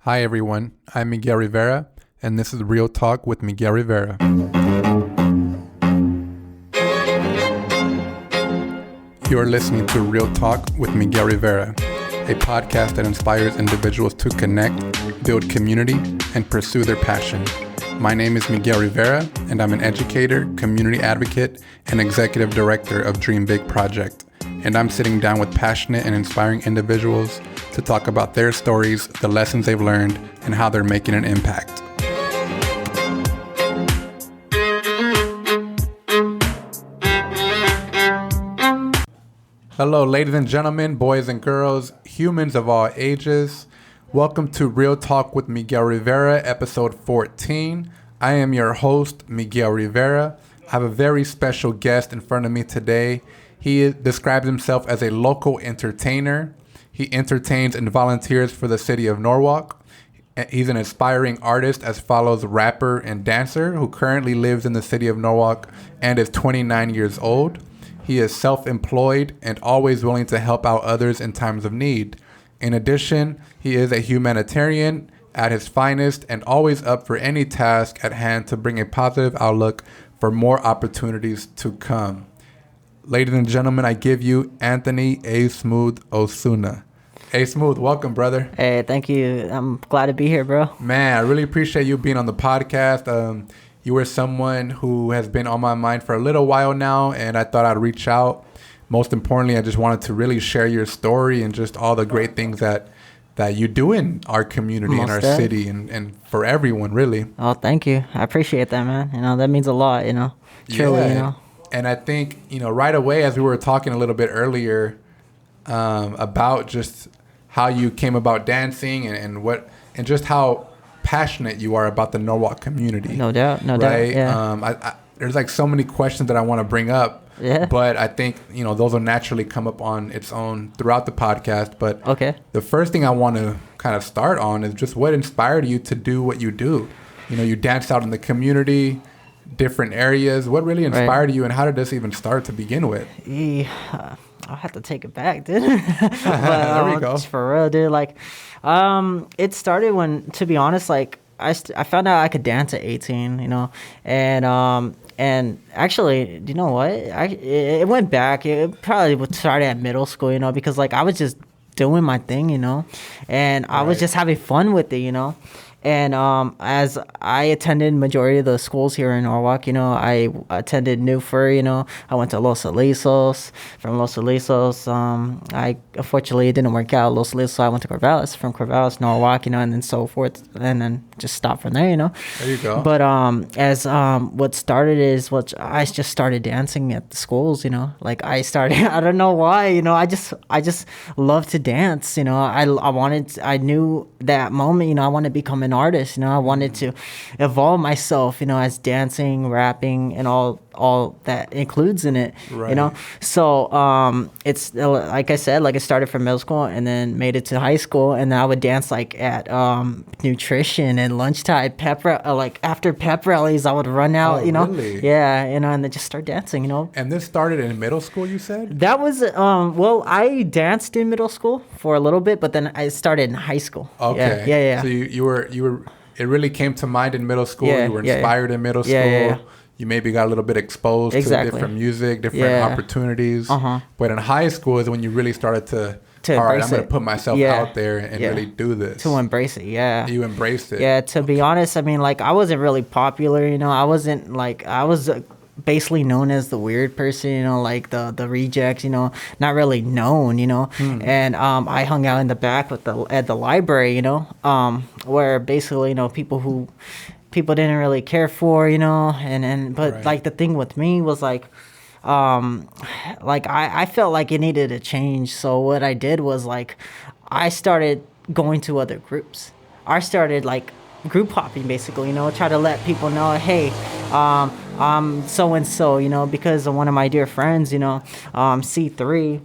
Hi everyone, I'm Miguel Rivera, and this is Real Talk with Miguel Rivera. You're listening to Real Talk with Miguel Rivera, a podcast that inspires individuals to connect, build community, and pursue their passion. My name is Miguel Rivera, and I'm an educator, community advocate, and executive director of Dream Big Project. And I'm sitting down with passionate and inspiring individuals to talk about their stories, the lessons they've learned, and how they're making an impact. Hello, ladies and gentlemen, boys and girls, humans of all ages. Welcome to Real Talk with Miguel Rivera, episode 14. I am your host, Miguel Rivera. I have a very special guest in front of me today. He describes himself as a local entertainer. He entertains and volunteers for the city of Norwalk. He's an aspiring artist as follows: rapper and dancer who currently lives in the city of Norwalk and is 29 years old. He is self-employed and always willing to help out others in times of need. In addition, he is a humanitarian at his finest and always up for any task at hand to bring a positive outlook for more opportunities to come. Ladies and gentlemen, I give you Anthony A. Smooth Osuna. Hey, Smooth, welcome, brother. Hey, thank you. I'm glad to be here, bro. Man, I really appreciate you being on the podcast. You were someone who has been on my mind for a little while now, and I thought I'd reach out. Most importantly, I just wanted to really share your story and just all the great things that you do in our community, in our city, and for everyone, really. Oh, thank you. I appreciate that, man. That means a lot, Truly, yeah. And I think, right away, as we were talking a little bit earlier about just how you came about dancing and just how passionate you are about the Norwalk community. No doubt. Yeah. There's like so many questions that I want to bring up. Yeah. But I think, those will naturally come up on its own throughout the podcast. But okay. The first thing I want to kind of start on is just what inspired you to do what you do. You danced out in the community, different areas. What really inspired you, and how did this even start to begin with? Yeah, I'll have to take it back, dude. But, there we go. For real, dude. It started when, to be honest, I found out I could dance at 18, and actually, you know what? It went back. It probably started at middle school, because I was just doing my thing, and I was just having fun with it, And as I attended majority of the schools here in Norwalk, I attended Newford, I went to Los Alisos. From Los Alisos, I unfortunately it didn't work out. Los Alisos, so I went to Corvallis. From Corvallis, Norwalk, and then so forth, and then just stopped from there, There you go. But what started is I just started dancing at the schools, I started. I don't know why, I just love to dance, I knew that moment, I wanted to become an artist, I wanted to evolve myself, as dancing, rapping, and all that includes in it, right. So it's like I said, it started from middle school and then made it to high school, and then I would dance at nutrition and lunchtime after pep rallies I would run out. Really? Yeah, and then just start dancing. And this started in middle school, you said? That was I danced in middle school for a little bit, but then I started in high school. Okay. Yeah. So you were it really came to mind in middle school. You were inspired in middle school. Yeah. You maybe got a little bit exposed to different music, different opportunities. But in high school is when you really started to all right, I'm going to put myself out there and really do this. To embrace it, yeah. You embraced it. Yeah, to be honest, I wasn't really popular, I wasn't, I was basically known as the weird person, the rejects, not really known, And I hung out in the back at the library, where basically, people didn't really care for, but right. The thing with me was I felt like it needed to change. So what I did was I started going to other groups. I started group hopping, basically, try to let people know, hey, so-and-so, because of one of my dear friends, C3,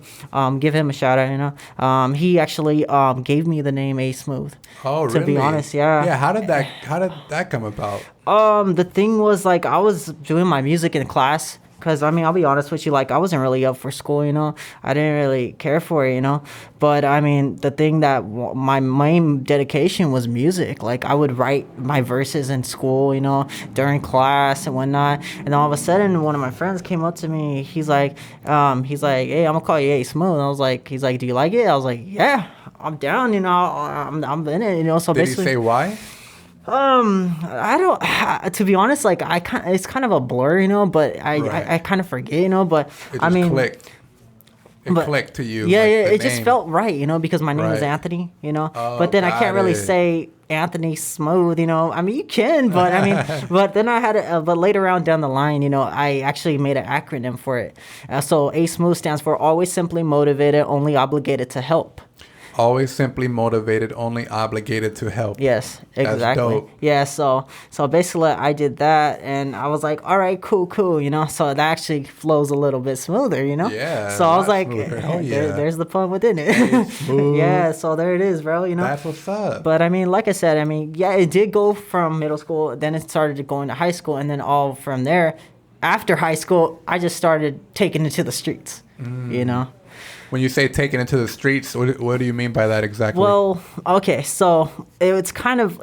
give him a shout out, he actually gave me the name A Smooth. Oh, really? To be honest, yeah. Yeah, how did that come about? The thing was I was doing my music in class, Because, I mean, I'll be honest with you, like, I wasn't really up for school, you know? I didn't really care for it, you know? But, I mean, the thing that my main dedication was music. Like, I would write my verses in school, you know, during class and whatnot. And all of a sudden, one of my friends came up to me. He's like, hey, I'm going to call you A Smooth. And I was like, he's like, do you like it? I was like, yeah, I'm down, you know? I'm in it, you know? So Did basically... he say why? I don't. To be honest, like it's kind of a blur, you know. But I kind of forget, you know. But It I just mean, clicked. It clicked to you. Yeah, like yeah. the It just name. felt right, you know, because my name is Right. Anthony, you know. Oh, but then I can't really got it. say Anthony Smooth, you know. I mean, you can, but I mean, but then I had but later on down the line, you know, I actually made an acronym for it. So A Smooth stands for Always Simply Motivated, Only Obligated to Help. Always simply motivated, only obligated to help. Yes, exactly. That's dope. Yeah, so basically I did that and I was like, all right, cool, you know. So that actually flows a little bit smoother, you know. Yeah, So I was a lot like, smoother. Hell yeah. there's the fun within it. Smooth. Yeah, so there it is, bro, you know. That's what's up. But I mean, like I said, I mean, yeah, it did go from middle school, then it started going to high school, and then all from there, after high school, I just started taking it to the streets, you know. When you say taking it to the streets, what do you mean by that exactly? Well, okay, so it's kind of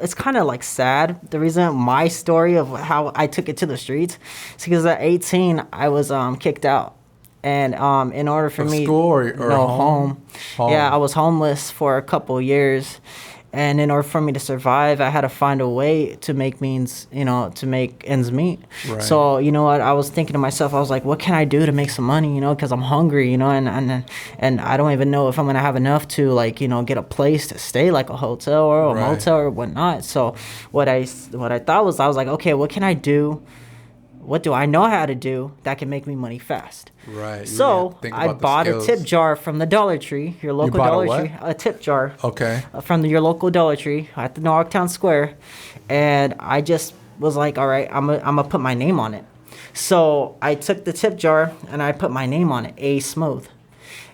like sad. The reason my story of how I took it to the streets is because at 18 I was kicked out, and in order for Of me school or no home? Home. Yeah, I was homeless for a couple years, and in order for me to survive, I had to find a way to make ends meet. Right. So you know what, I was thinking to myself, I was like, what can I do to make some money, you know, because I'm hungry, you know, and I don't even know if I'm gonna have enough to, like, you know, get a place to stay, like a hotel or a Right. motel or whatnot. So what I thought was, I was like, okay, what can I do? What do I know how to do that can make me money fast? Right. You So think I about the bought a skills. tip jar from the Dollar Tree, your local bought a Dollar what? Tree, a tip jar Okay. from your local Dollar Tree at the Norwalk Town Square, and I just was like, all right, I'm gonna put my name on it. So I took the tip jar and I put my name on it, A Smooth.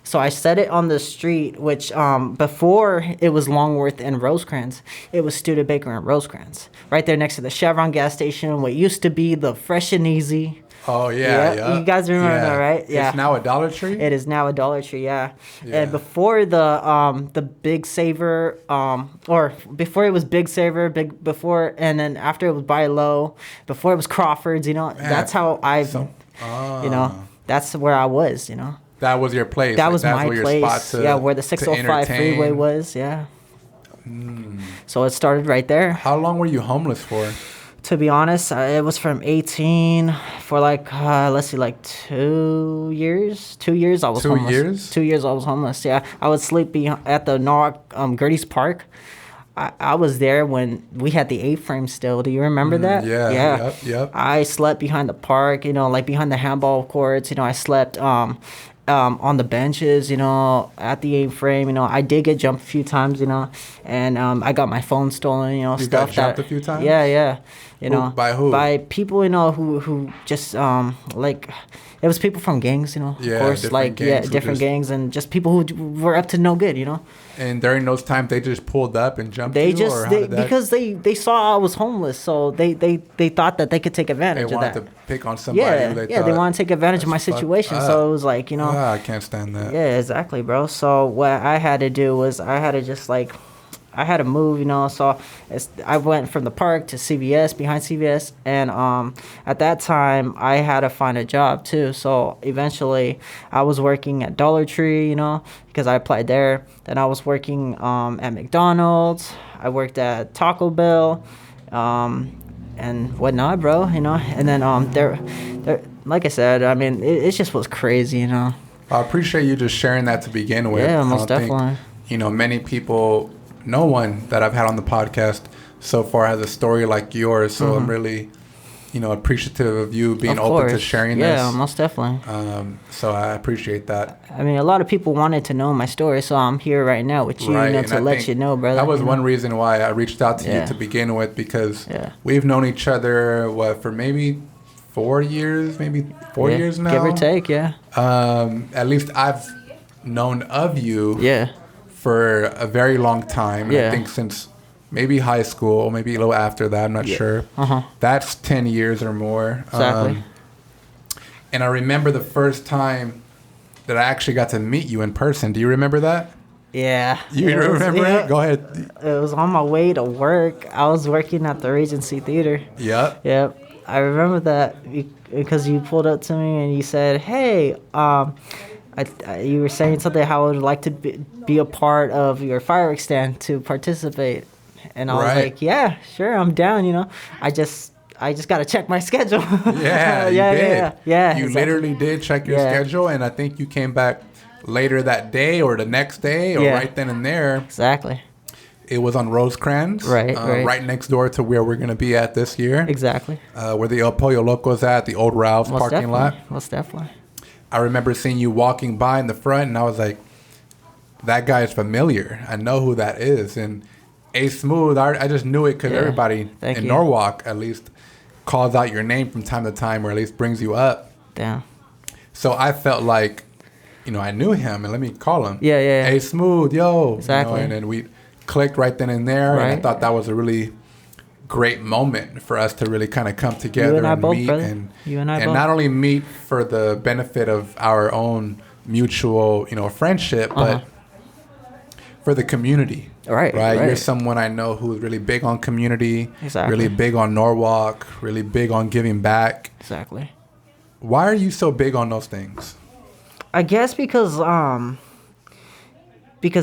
So I set it on the street, which before it was Longworth and Rosecrans, it was Studebaker and Rosecrans, right there next to the Chevron gas station, what used to be the Fresh and Easy. Oh yeah. You guys remember that, right? Yeah. It's now a Dollar Tree. It is now a Dollar Tree, yeah. Yeah. And before the Big Saver, or before it was Big Saver, and then after it was Buy Low, before it was Crawford's, you know, that's how you know, that's where I was, you know. That was your place. That was that's my where your place. spot Yeah, where the to 605 freeway entertain. was, yeah. So it started right there. How long were you homeless for? To be honest, it was from 18 for like, let's see, like 2 years. 2 years I was 2 homeless. years? 2 years I was homeless, yeah. I would sleep at the Norwalk Gertie's Park. I was there when we had the A-frame still. Do you remember that? Yeah. Yep. I slept behind the park, you know, like behind the handball courts. You know, I slept on the benches, you know, at the A-frame. You know, I did get jumped a few times, you know, and I got my phone stolen, you know, You stuff got jumped a few times? Yeah. You know, By who? By people, you know, who just like, it was people from gangs, you know, Yeah, of course, different like gangs who different just- gangs, and just people who were up to no good, you know. And during those times, they just pulled up and jumped They you, just or how did that? because they saw I was homeless, so they thought that they could take They advantage of wanted that. to pick on somebody. Who they They thought, want to take advantage of my "That's fucked situation. up." So it was like, you know, I can't stand that. yeah, exactly, bro. So what I had to do was I had to just like, I had to move, you know. So I went from the park to CVS, behind CVS, and at that time I had to find a job too. So eventually I was working at Dollar Tree, you know, because I applied there. Then I was working at McDonald's. I worked at Taco Bell, and whatnot, bro. You know, and then there, like I said, I mean, it just was crazy, you know. I appreciate you just sharing that to begin with. Yeah, I most don't think, definitely. you know, many people, no one that I've had on the podcast so far has a story like yours. So I'm really, you know, appreciative of you being Of open to course. sharing Yeah, this. most definitely. So I appreciate that. I mean, a lot of people wanted to know my story, so I'm here right now with you, you know, and to I let think you know, brother. That was you know? one reason why I reached out to Yeah. you to begin with, because Yeah. we've known each other, for maybe 4 years, maybe 4 Yeah, years now. give or take, yeah. At least I've known of you Yeah. for a very long time. Yeah. I think since maybe high school, maybe a little after that. I'm not sure. Uh-huh. That's 10 years or more. Exactly. And I remember the first time that I actually got to meet you in person. Do you remember that? Yeah. You remember it? Go ahead. It was on my way to work. I was working at the Regency Theater. Yep. I remember that because you pulled up to me and you said, "Hey, you were saying something how I would like to be a part of your fireworks stand to participate." And I was like, "Yeah, sure, I'm down, you know. I just got to check my schedule." Yeah, you did. Yeah, you exactly. literally did check your schedule, and I think you came back later that day or the next day or right then and there. Exactly. It was on Rosecrans, right next door to where we're going to be at this year. Exactly. Where the El Pollo Loco's at, the old Ralph's parking lot. Most definitely. I remember seeing you walking by in the front, and I was like, that guy is familiar. I know who that is. And A Smooth, I just knew it because everybody in Norwalk, at least, calls out your name from time to time, or at least brings you up. Damn. So I felt like, I knew him, and let me call him. Yeah. A Smooth, yo. Exactly. And then we clicked right then and there, and I thought that was a really great moment for us to really kind of come together and meet, and not only meet for the benefit of our own mutual, friendship, but for the community. Right. You're someone I know who's really big on community, really big on Norwalk, really big on giving back. Exactly. Why are you so big on those things? I guess because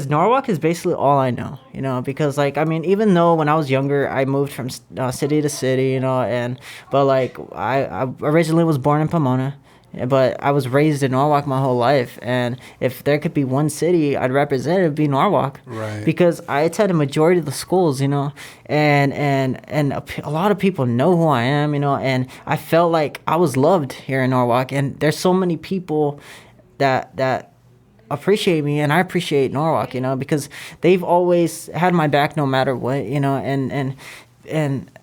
Norwalk is basically all I know, because even though when I was younger, I moved from city to city, but I originally was born in Pomona, but I was raised in Norwalk my whole life. And if there could be one city I'd represent, it'd be Norwalk. Right. Because I attend a majority of the schools, and a lot of people know who I am, and I felt like I was loved here in Norwalk. And there's so many people that appreciate me, and I appreciate Norwalk, because they've always had my back no matter what, and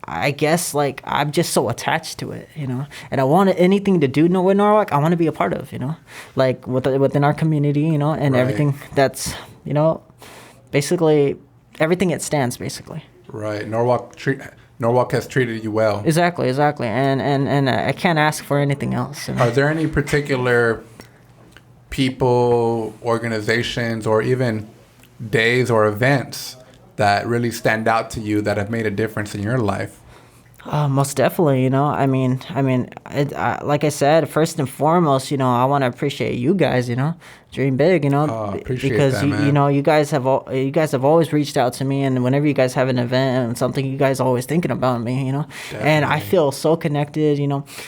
I guess I'm just so attached to it, and I want anything to do with Norwalk, I want to be a part of, within our community, and everything that's, basically everything it stands, basically. Right. Norwalk has treated you well. Exactly. And I can't ask for anything else. Are there any particular people, organizations, or even days or events that really stand out to you that have made a difference in your life? Most definitely, like I said, first and foremost, I want to appreciate you guys, dream big, appreciate because that, man. you guys have always reached out to me, and whenever you guys have an event and something, you guys are always thinking about me, Definitely. And I feel so connected,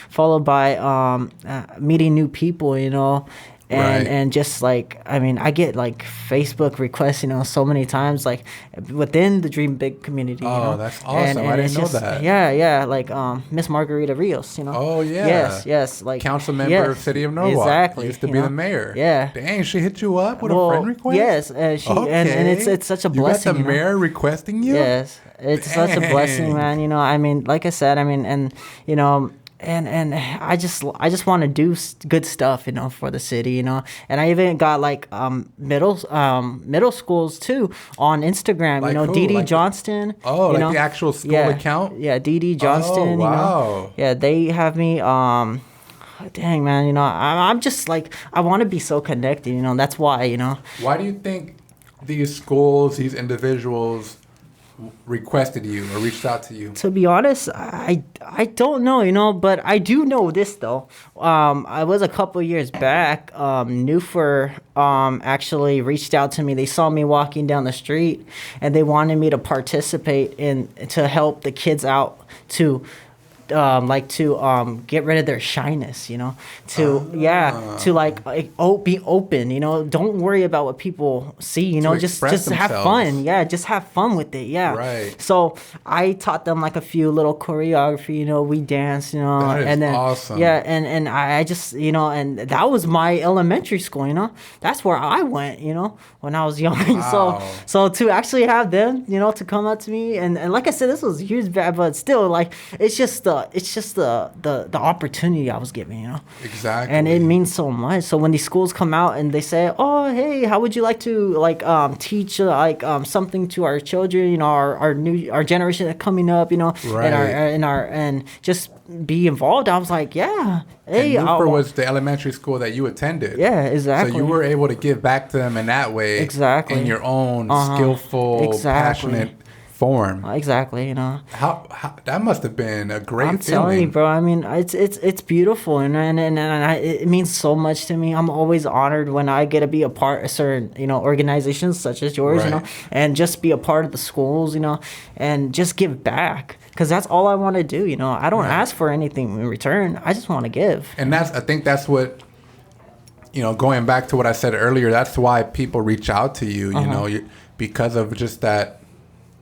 followed by meeting new people, and just I get Facebook requests, so many times, within the Dream Big community. That's awesome. I didn't know that. Yeah, Miss Margarita Rios, Oh yeah. Yes, council member of City of Norwalk. Exactly. Used to be the mayor. Yeah. Dang, she hit you up with a friend request. Yes, and it's such a blessing. You got the mayor requesting you. Yes, it's such a blessing, man. Like I said, And I just want to do good stuff, for the city, and I even got middle schools too on Instagram, DD Johnston. Oh, the actual school account. Yeah, DD Johnston. Wow. Yeah, they have me. Dang, man, I'm just I want to be so connected, That's why, Why do you think these schools, these individuals requested you or reached out to you? To be honest, I don't know, but I do know this though. I was a couple years back, Newfor actually reached out to me. They saw me walking down the street, and they wanted me to participate to help the kids out to get rid of their shyness, be open, don't worry about what people see, just have fun. Yeah, just have fun with it. Yeah. Right. So I taught them a few little choreography, we danced, that is and then awesome. Yeah, and I just, and that was my elementary school, that's where I went, when I was young. Wow. So to actually have them, to come up to me, and like I said, this was years back, but still, it's just it's just the opportunity I was given, you know. Exactly. And it means so much. So when these schools come out and they say, "Oh, hey, how would you like to teach something to our children, you know, our generation that's coming up, you know, Right. and just be involved." I was like, "Yeah, hey." And Newport was the elementary school that you attended. Yeah, exactly. So you were able to give back to them in that way. Exactly. In your own skillful, passionate form. Exactly, you know. How that must have been a great I'm feeling. telling you, bro. I mean, it's beautiful, and it means so much to me. I'm always honored when I get to be a part of certain, you know, organizations such as yours, you know, and just be a part of the schools, you know, and just give back. Because that's all I want to do, you know. I don't ask for anything in return. I just want to give. And I think that's what, you know, going back to what I said earlier, that's why people reach out to you, you know, because of just that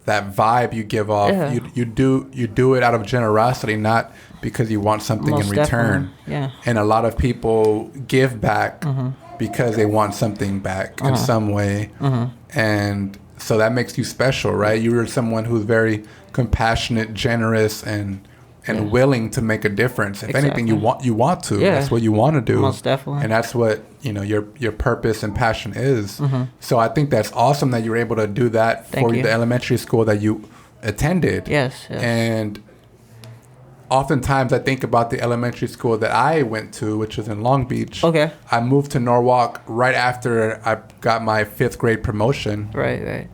vibe you give off. Yeah. You do it out of generosity, not because you want something Most in return. definitely. Yeah. And a lot of people give back because they want something back in some way. And so that makes you special, right? You're someone who's very compassionate, generous, and willing to make a difference. If anything, you want to. Yeah. That's what you want to do. Most definitely. And that's what, you know, your purpose and passion is. So I think that's awesome that you're able to do that for the elementary school that you attended. Yes. And oftentimes I think about the elementary school that I went to, which was in Long Beach. Okay. I moved to Norwalk right after I got my 5th grade promotion. Right.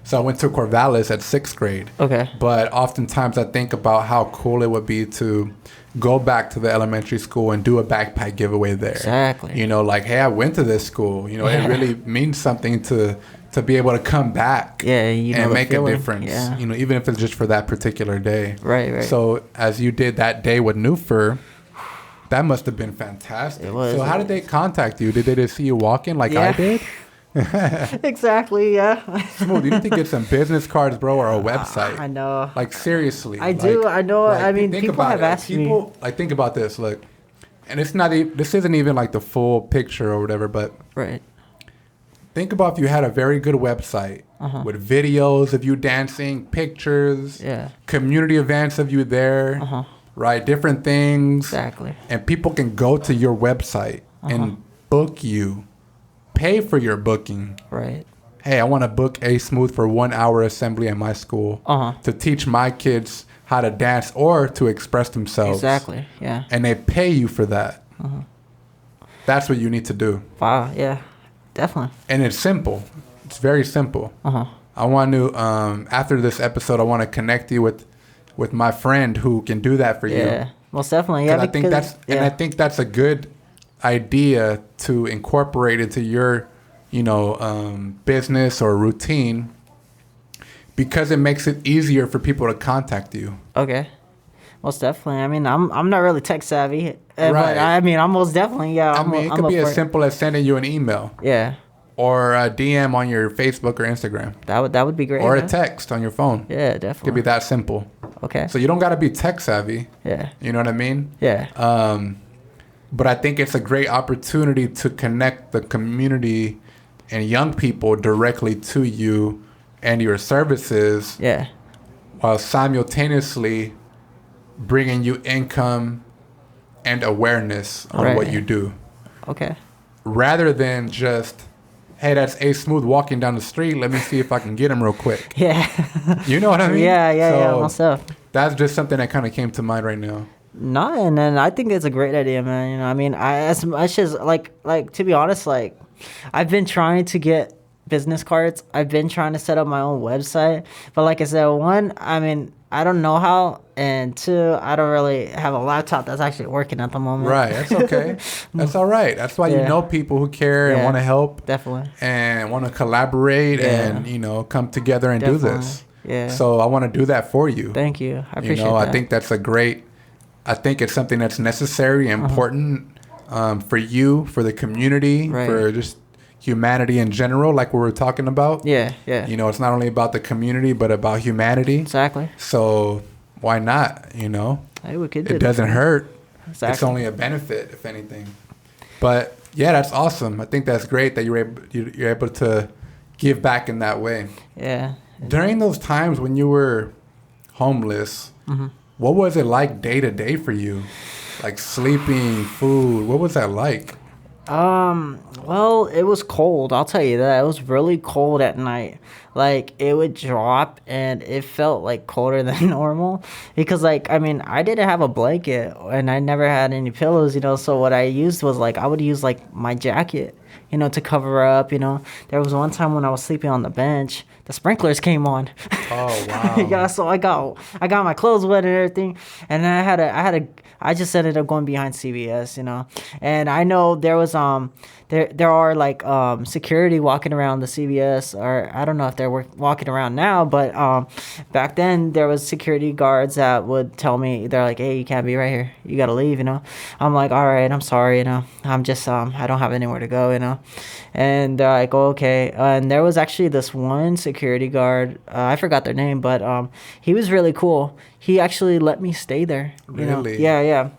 So I went to Corvallis at 6th grade. Okay. But oftentimes I think about how cool it would be to go back to the elementary school and do a backpack giveaway there. Exactly. You know, like, hey, I went to this school. You know, it really means something to be able to come back and make a difference. Yeah. You know, even if it's just for that particular day. Right. So as you did that day with Newfer, that must have been fantastic. It was. So how did they contact you? Did they just see you walking like I did? Exactly, yeah. Smooth, you need to get some business cards, bro, or a website. I know. Like, seriously. I do. I know. I mean, people have asked me. Like, think about this. Look, and it's not. This isn't even like the full picture or whatever. But think about if you had a very good website with videos of you dancing, pictures, community events of you there, right? Different things. Exactly. And people can go to your website and book you. Pay for your booking. Right. Hey, I want to book A Smooth for 1 hour assembly at my school to teach my kids how to dance or to express themselves. Exactly. Yeah. And they pay you for that. That's what you need to do. Wow. Yeah. Definitely. And it's simple. It's very simple. I want to after this episode, I want to connect you with my friend who can do that for you. Yeah. Most definitely. Yeah. I think that's a good idea to incorporate into your, you know, business or routine, because it makes it easier for people to contact you. Okay. Most definitely. I mean, I'm not really tech savvy, but I mean, I'm most definitely, I mean, it could be as simple as sending you an email. Yeah. Or a DM on your Facebook or Instagram. That would be great. Or a text on your phone. Yeah, definitely. It could be that simple. Okay. So you don't got to be tech savvy. Yeah. You know what I mean? Yeah. But I think it's a great opportunity to connect the community and young people directly to you and your services. Yeah. While simultaneously bringing you income and awareness on what you do. Okay. Rather than just, hey, that's A Smooth walking down the street. Let me see if I can get him real quick. Yeah. You know what I mean? Yeah. Myself. That's just something that kind of came to mind right now. No, and then I think it's a great idea, man. You know, I mean, as much as like to be honest, like, I've been trying to get business cards. I've been trying to set up my own website, but like I said, one, I mean, I don't know how, and two, I don't really have a laptop that's actually working at the moment. Right, that's okay. That's all right. That's why you know people who care and want to help. Definitely. And want to collaborate and, you know, come together and do this. Yeah. So I want to do that for you. Thank you. I appreciate that. I think that's I think it's something that's necessary and important for you, for the community, for just humanity in general, like we were talking about. Yeah. You know, it's not only about the community, but about humanity. Exactly. So why not, you know? Hey, we could do it doesn't hurt. Exactly. It's only a benefit, if anything. But, yeah, that's awesome. I think that's great that you're able to give back in that way. Yeah. During those times when you were homeless, What was it like day to day for you? Like sleeping, food. What was that like? Well, it was cold. I'll tell you that. It was really cold at night. Like, it would drop and it felt like colder than normal because, like, I mean, I didn't have a blanket and I never had any pillows, so what I used was like, I would use like my jacket, to cover up. There was one time when I was sleeping on the bench, the sprinklers came on. Oh, wow. Yeah, so I got my clothes wet and everything, and then I just ended up going behind CVS, and I know there was there are like security walking around the CVS, or I don't know if they're walking around now, but back then there was security guards that would tell me, they're like, hey, you can't be right here, you gotta leave. I'm like, all right, I'm sorry, I'm just I don't have anywhere to go, and they're like, oh, okay. And there was actually this one security guard, I forgot their name, but he was really cool. He actually let me stay there. Really? Yeah.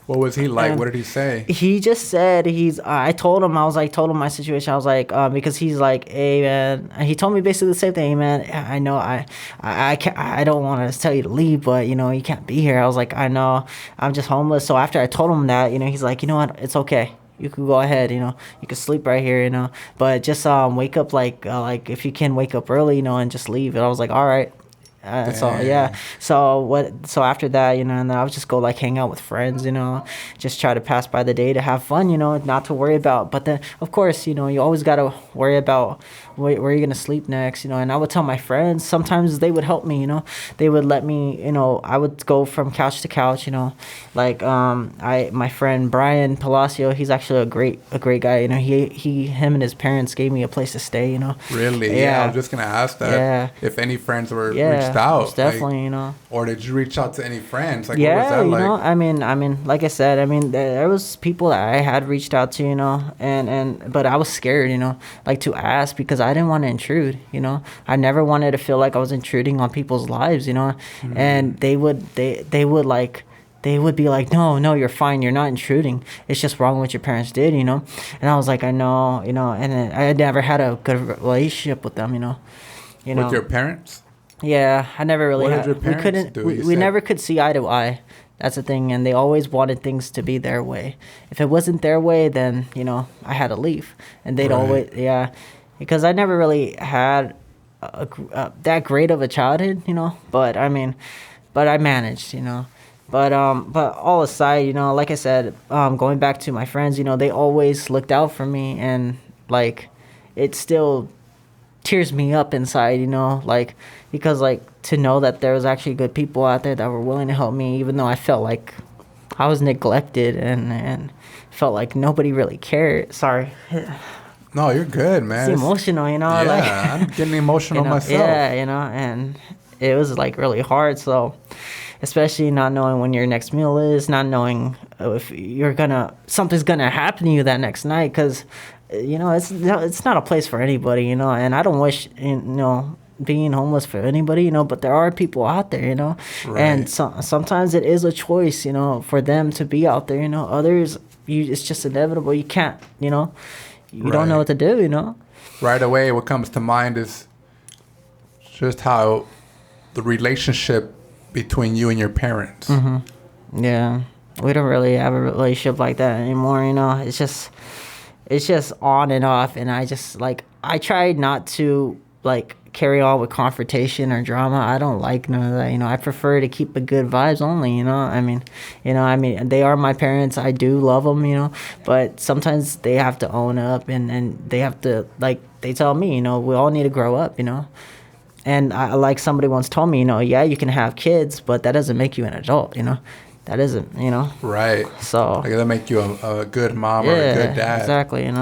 What was he like? And What did he say? he just said I told him, told him my situation. I was like, because he's like, hey man, and he told me basically the same thing. Hey man, I know I can't, I don't want to tell you to leave, but you can't be here. I was like, I know, I'm just homeless. So after I told him that, he's like, you know what, it's okay. You can go ahead, you can sleep right here, but just wake up like if you can wake up early, and just leave. And I was like, all right. So yeah, so after that, and then I would just go like hang out with friends, just try to pass by the day to have fun, not to worry about. But then of course, you always gotta worry about where you're gonna sleep next, and I would tell my friends. Sometimes they would help me, they would let me, I would go from couch to couch, like my friend Brian Palacio, he's actually a great guy, him and his parents gave me a place to stay, Really? Yeah, I was just gonna ask that. Yeah. If any friends were reached out, most definitely, or did you reach out to any friends? Like, yeah, what was that like? I mean, like I said, there was people that I had reached out to, but I was scared, like to ask because I didn't want to intrude, I never wanted to feel like I was intruding on people's lives, Mm-hmm. and they would be like, no, you're fine. You're not intruding. It's just wrong what your parents did, And I was like, I know, and I had never had a good relationship with them, With your parents? Yeah, I never really What had. did your parents We couldn't. do, We never could see eye to eye. That's the thing, and they always wanted things to be their way. If it wasn't their way, then I had to leave, and they'd Right. always because I never really had that great of a childhood, But I mean, but I managed, But all aside, like I said, going back to my friends, they always looked out for me, and like, it still tears me up inside, like, because like to know that there was actually good people out there that were willing to help me, even though I felt like I was neglected and felt like nobody really cared. Sorry. No, you're good, man. It's emotional, Yeah, like I'm getting emotional myself. Yeah, and it was like really hard. So, especially not knowing when your next meal is, not knowing if something's gonna happen to you that next night, because it's not a place for anybody, and I don't wish being homeless for anybody, but there are people out there, Right. and sometimes it is a choice, for them to be out there, others, it's just inevitable. You can't, you don't know what to do, Right away, what comes to mind is just how the relationship between you and your parents. Mm-hmm. Yeah, we don't really have a relationship like that anymore, it's just on and off, and I tried not to like carry on with confrontation or drama. I don't like none of that, I prefer to keep the good vibes only, I mean, they are my parents. I do love them, but sometimes they have to own up, and they have to, like, they tell me, we all need to grow up, and like somebody once told me, yeah, you can have kids, but that doesn't make you an adult, that isn't, Right. So like, that'll make you a good mom or a good dad. Exactly, and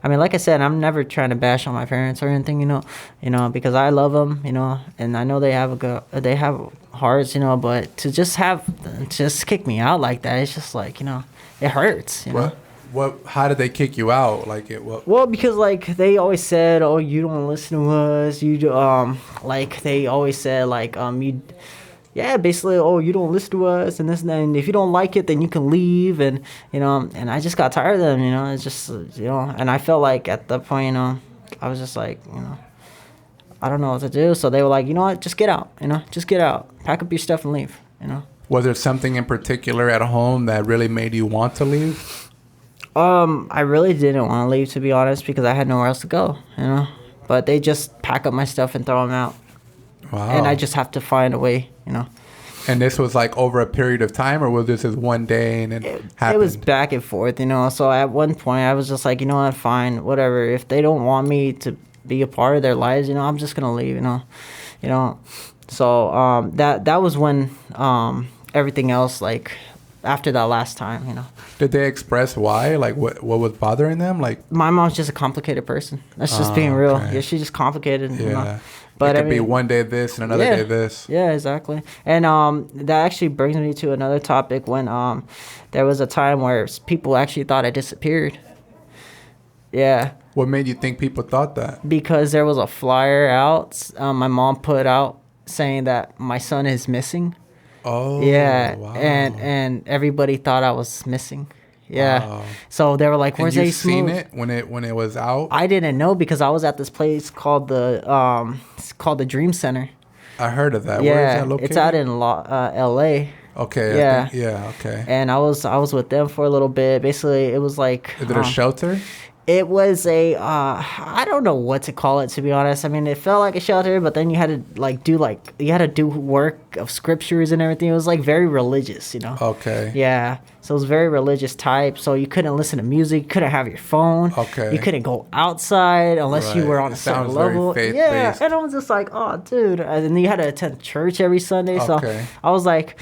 I mean, like I said, I'm never trying to bash on my parents or anything, because I love them, and I know they have hearts, but to just kick me out like that, it's just like, it hurts, How did they kick you out? Like, Well, because like they always said, oh, you don't listen to us, like they always said, like, you. Yeah, basically, oh, you don't listen to us and this and that, and if you don't like it, then you can leave, and and I just got tired of them, it's just, and I felt like at that point, I was just like, I don't know what to do, so they were like, you know what, just get out, just get out, pack up your stuff and leave, Was there something in particular at home that really made you want to leave? I really didn't want to leave, to be honest, because I had nowhere else to go. But they just pack up my stuff and throw them out. Wow. And I just have to find a way. And this was like over a period of time, or was this just one day and it happened? It was back and forth. So at one point I was just like, you know what, fine, whatever. If they don't want me to be a part of their lives, I'm just gonna leave. So that was when everything else, like after that last time. Did they express why? Like what was bothering them? Like my mom's just a complicated person. That's just being real. Okay. Yeah, she's just complicated. Yeah. But it could be one day this and another day this. Yeah, exactly. And that actually brings me to another topic when there was a time where people actually thought I disappeared. Yeah. What made you think people thought that? Because there was a flyer out my mom put out saying that my son is missing. Oh. Yeah. Wow. And everybody thought I was missing. Yeah. Wow. So they were like, "Where's A Smooth?" And you seen it when it was out? I didn't know because I was at this place called the Dream Center. I heard of that. Yeah, where is that located? it's out in L.A. Okay. Yeah. Okay. And I was with them for a little bit. Basically, it was like. Is it a shelter? It was I don't know what to call it, to be honest. I mean, it felt like a shelter, but then you had to do work of scriptures and everything. It was like very religious. Okay. Yeah. So it was very religious type. So you couldn't listen to music, you couldn't have your phone. Okay. You couldn't go outside unless you were on a certain level. Yeah. And I was just like, oh, dude. And then you had to attend church every Sunday. So I was like,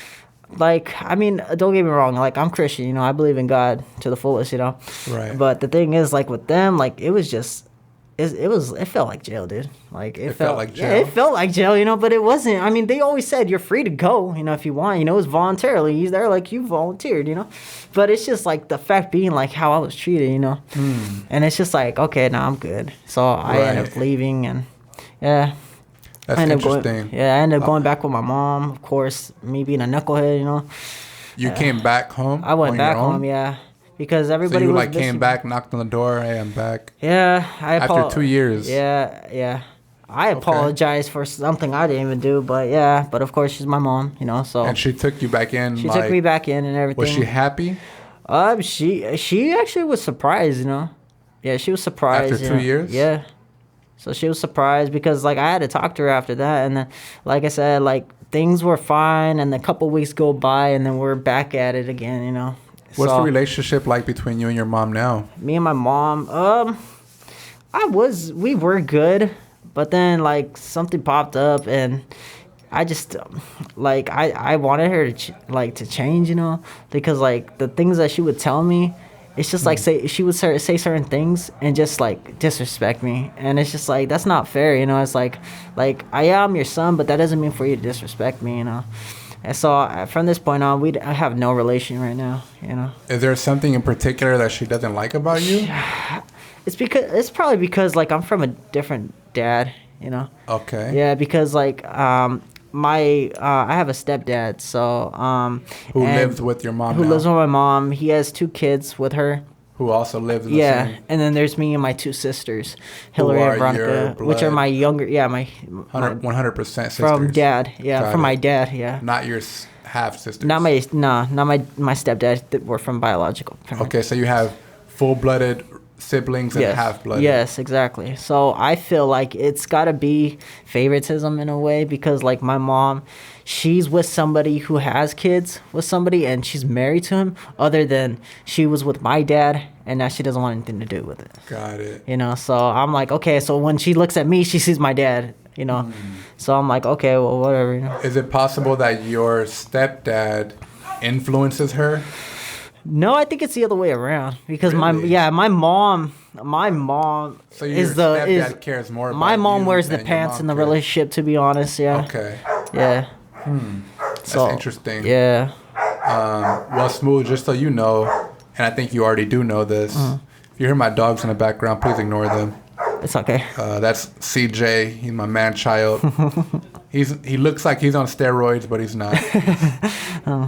I mean, don't get me wrong. Like, I'm Christian, I believe in God to the fullest, Right. But the thing is, like, with them, like, it was just, it felt like jail, dude. Like, it felt like jail. Yeah, it felt like jail, but it wasn't. I mean, they always said you're free to go, if you want, it was voluntarily. They're like, you volunteered, But it's just like the fact being like how I was treated, And it's just like, okay, now I'm good. So I ended up leaving and yeah. That's interesting. I ended up going back with my mom, of course, me being a knucklehead, You came back home? I went back home, yeah. Because everybody so you was came back, knocked on the door, hey, I'm back. Yeah. After 2 years. Yeah. I apologized for something I didn't even do, but yeah. But of course, she's my mom, so. And she took you back in? She took me back in and everything. Was she happy? She actually was surprised, Yeah, she was surprised. After 2 years? Yeah. So she was surprised because, I had to talk to her after that. And then, like I said, things were fine. And a couple weeks go by, and then we're back at it again, What's the relationship like between you and your mom now? Me and my mom, we were good. But then, something popped up, and I just, I wanted her to change, Because, the things that she would tell me, it's just she would say certain things and just disrespect me, and it's just that's not fair, It's like I am your son, but that doesn't mean for you to disrespect me, And so from this point on, I have no relation right now, Is there something in particular that she doesn't like about you? It's probably because I'm from a different dad, Okay. Yeah, because I have a stepdad, so who lives with your mom? Who lives with my mom? He has 2 kids with her. Who also lives in the same? Yeah, and then there's me and my 2 sisters, Hillary and Veronica, which are my younger. Yeah, my 100% sisters. From dad. Yeah, from my dad. Yeah. Not your half sisters. Not my stepdad. That were from biological parents. Okay, so you have full-blooded siblings and half-blooded. Yes, exactly. So I feel like it's got to be favoritism in a way because my mom, she's with somebody who has kids with somebody and she's married to him other than she was with my dad and now she doesn't want anything to do with it. Got it. So I'm like, okay, so when she looks at me, she sees my dad, So I'm like, okay, well, whatever, Is it possible that your stepdad influences her? No, I think it's the other way around because really? my mom so your stepdad cares more about my mom you wears the than pants your in the mom cares. relationship, to be honest. Yeah. Okay. Yeah. That's interesting. Yeah. Well, Smooth, just so you know, and I think you already do know this, if you hear my dogs in the background, please ignore them. It's okay. That's CJ. He's my man-child. He looks like he's on steroids, but he's not.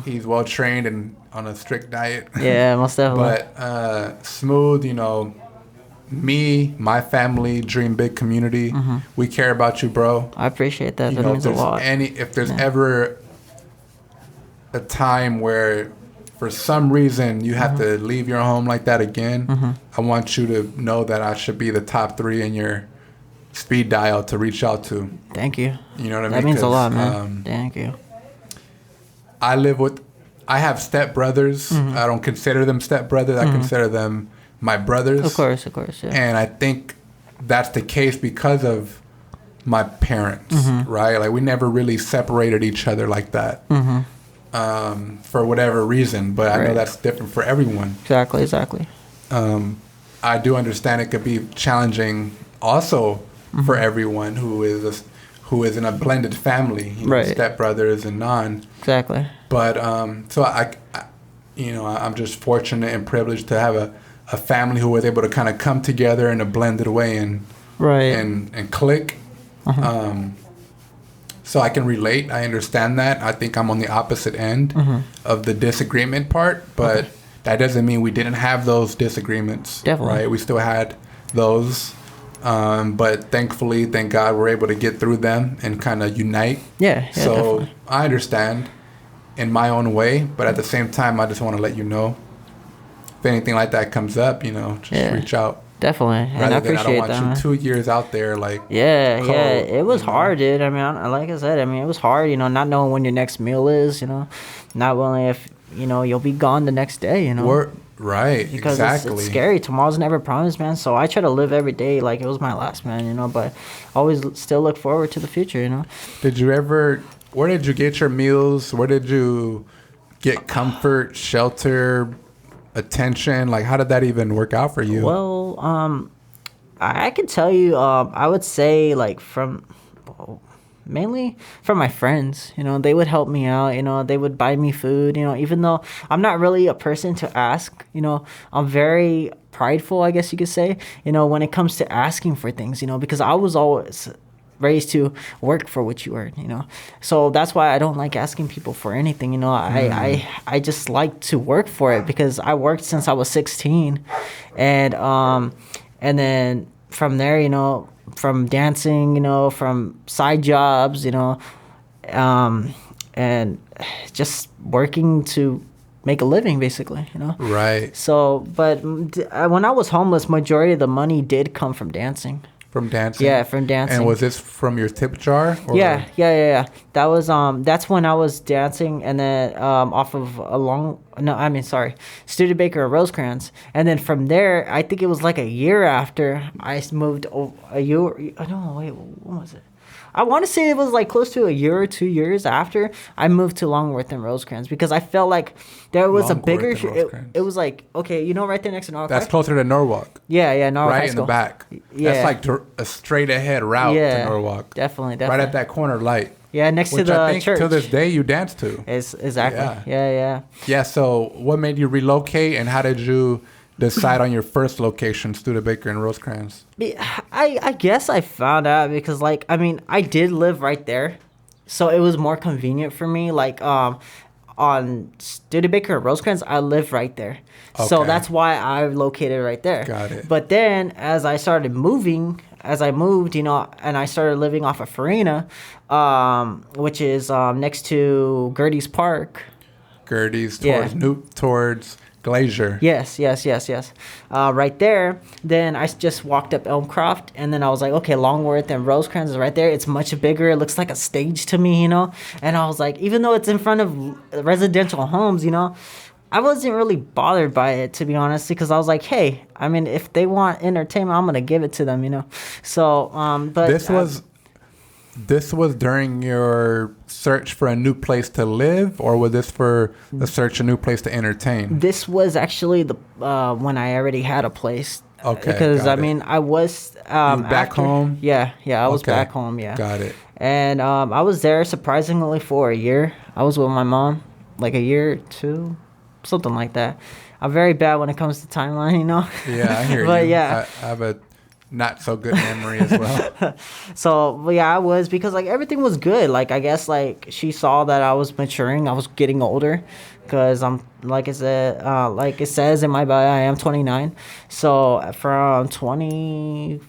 He's well-trained and on a strict diet. Yeah, most definitely. But Smooth, me, my family, Dream Big community, we care about you, bro. I appreciate that. That means a lot. If there's ever a time where for some reason you have to leave your home like that again, I want you to know that I should be the top 3 in your speed dial to reach out to. Thank you. You know what I mean? That means a lot, man. Thank you. I have stepbrothers. I don't consider them stepbrothers. I consider them my brothers. Of course, yeah. And I think that's the case because of my parents, right? Like, we never really separated each other like that. For whatever reason, but I know that's different for everyone. Exactly. I do understand it could be challenging also for everyone who is in a blended family, stepbrothers and non. Exactly. But so I'm just fortunate and privileged to have a family who was able to kind of come together in a blended way and click. So I can relate. I understand that. I think I'm on the opposite end of the disagreement part, but that doesn't mean we didn't have those disagreements. Definitely. Right? We still had those. But thankfully, thank God, we're able to get through them and kind of unite. Yeah, so definitely. I understand in my own way, but at the same time, I just want to let you know if anything like that comes up, just reach out. Definitely. And I appreciate that. I don't want you 2 years out there like Yeah, it was hard, dude. I mean, like I said, it was hard, not knowing when your next meal is, not knowing if, you'll be gone the next day, Right, because exactly. It's scary. Tomorrow's never promised, man. So I try to live every day like it was my last, man, but always still look forward to the future, Where did you get your meals? Where did you get comfort, shelter, attention? Like, how did that even work out for you? Well, I can tell you, I would say like mainly from my friends, they would help me out, they would buy me food, even though I'm not really a person to ask, I'm very prideful, I guess you could say, when it comes to asking for things, because I was always raised to work for what you earn, so that's why I don't like asking people for anything, I just like to work for it because I worked since I was 16, and then from there, from dancing, from side jobs, and just working to make a living, basically, Right. So, but when I was homeless, majority of the money did come from dancing. From dancing? Yeah, from dancing. And was this from your tip jar? Or? Yeah. That was that's when I was dancing, and then off of Studebaker or Rosecrans, and then from there, I think it was like a year after I moved. When was it? I want to say it was like close to a year or 2 years after I moved to Longworth and Rosecrans, because I felt like there was Longworth a bigger. It was like, okay, right there next to Norwalk. That's closer to Norwalk. Yeah, Norwalk right High School. In the back. Yeah, that's like a straight ahead route to Norwalk. Definitely. Right at that corner light. Yeah, next to the I think church. To this day you dance to. Exactly. Yeah. Yeah. So what made you relocate, and how did you decide on your first location, Studebaker and Rosecrans? I guess I found out because, I did live right there, so it was more convenient for me. On Studebaker and Rosecrans, I live right there. Okay. So that's why I located right there. Got it. But then as I moved, and I started living off of Farina, which is next to Gertie's Park. Gertie's towards Glacier. Yes. Right there. Then I just walked up Elmcroft, and then I was like, okay, Longworth and Rosecrans is right there. It's much bigger. It looks like a stage to me, And I was like, even though it's in front of residential homes, I wasn't really bothered by it, to be honest, because I was like, hey, if they want entertainment, I'm gonna give it to them, So, but This was during your search for a new place to live, or was this for the search a new place to entertain? This was actually the when I already had a place. Okay. Because I was back home. Yeah, I was back home. Yeah. Got it. And I was there surprisingly for a year. I was with my mom, like a year or two, something like that. I'm very bad when it comes to timeline, Yeah, I hear but you. Yeah, I have a not so good memory as well. So yeah, I was, because everything was good. I guess she saw that I was maturing. I was getting older, because I'm, like I said, like it says in my bio, I am 29. So from 25,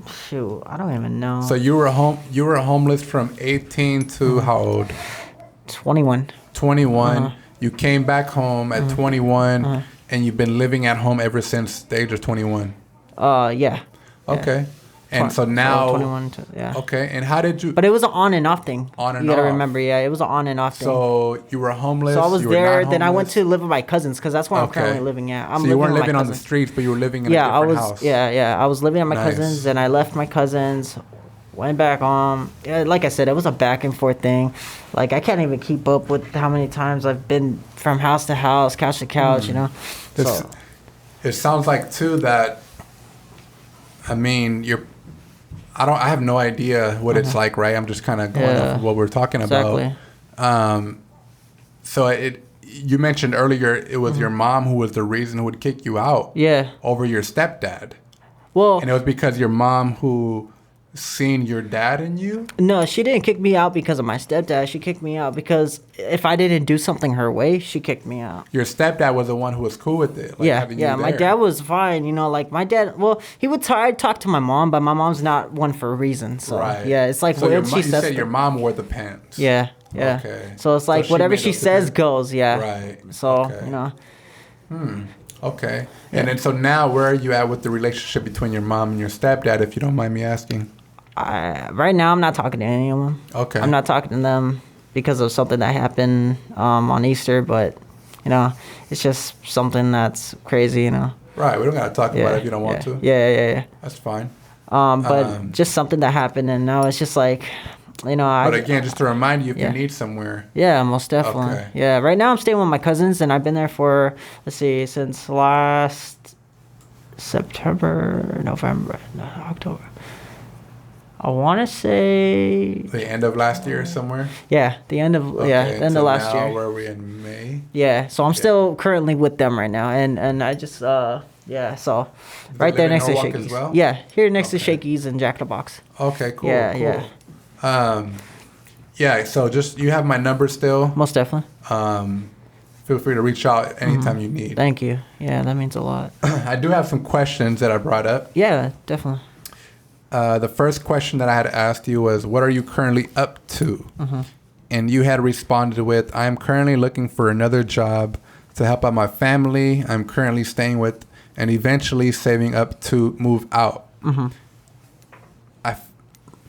Shoot, I don't even know. So you were homeless from 18 to how old? 21. 21. You came back home at 21, and you've been living at home ever since the age of 21. Yeah. Okay. And so now, 21 to, yeah. Okay. And how did you? But it was an on and off thing. On and you gotta off. remember, yeah, it was an on and off thing. So you were homeless. So I was you were there. not Then I went homeless? to live with my cousins because that's where I'm Okay. currently living at. So you weren't with my living on the cousins. streets, but you were living in a different I was. house. Yeah. I was living at my Nice. cousins, and I left my cousins. Went back home. Yeah, like I said, it was a back and forth thing. Like I can't even keep up with how many times I've been from house to house, couch to couch. You know. It's, it sounds like too that. I mean, I have no idea what it's like, right? I'm just kind of going off of what we're talking about. Exactly. So you mentioned earlier it was your mom who was the reason who would kick you out. Yeah. Over your stepdad. Well. And it was because your mom who seen your dad in you? No, she didn't kick me out because of my stepdad. She kicked me out because if I didn't do something her way, she kicked me out. Your stepdad was the one who was cool with it. Like yeah. My dad was fine. You know, like my dad. Well, he would talk to my mom, but my mom's not one for a reason. So right. yeah, it's like so what she you says. said your mom wore the pants. Yeah. Okay. So it's like So she whatever made she up the says pants? goes. Yeah. Right. So Okay. you know. Okay. And then so now where are you at with the relationship between your mom and your stepdad, if you don't mind me asking? Right now, I'm not talking to any of them. Okay. I'm not talking to them because of something that happened on Easter, but you know, it's just something that's crazy, you know. Right. We don't gotta talk about it if you don't want to. Yeah. That's fine. But just something that happened, and now it's just like, you know. But again, just to remind you, if yeah. you need somewhere. Yeah, most definitely. Okay. Yeah. Right now, I'm staying with my cousins, and I've been there for since last September, November, no, October. I want to say The end of last year somewhere. the end of the end of last year. Where are we in May? Yeah, so I'm still currently with them right now, and I just so right there next to Norwalk Shakey's. as well? Yeah, here next to Okay. Shakey's and Jack in the Box. Okay, cool. Yeah. Yeah. So just you have my number still. Most definitely. Feel free to reach out anytime you need. Thank you. Yeah, that means a lot. I do have some questions that I brought up. Yeah, definitely. The first question that I had asked you was, what are you currently up to? And you had responded with, I am currently looking for another job to help out my family. I'm currently staying with and eventually saving up to move out.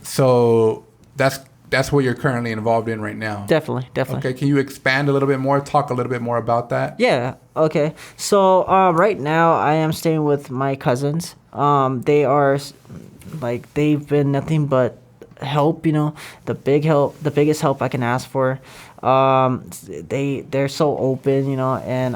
So that's what you're currently involved in right now. Definitely. Okay, can you expand a little bit more, talk a little bit more about that? Yeah. Okay. So right now I am staying with my cousins. They are like they've been nothing but help. You know, the biggest help I can ask for. They're so open, you know, and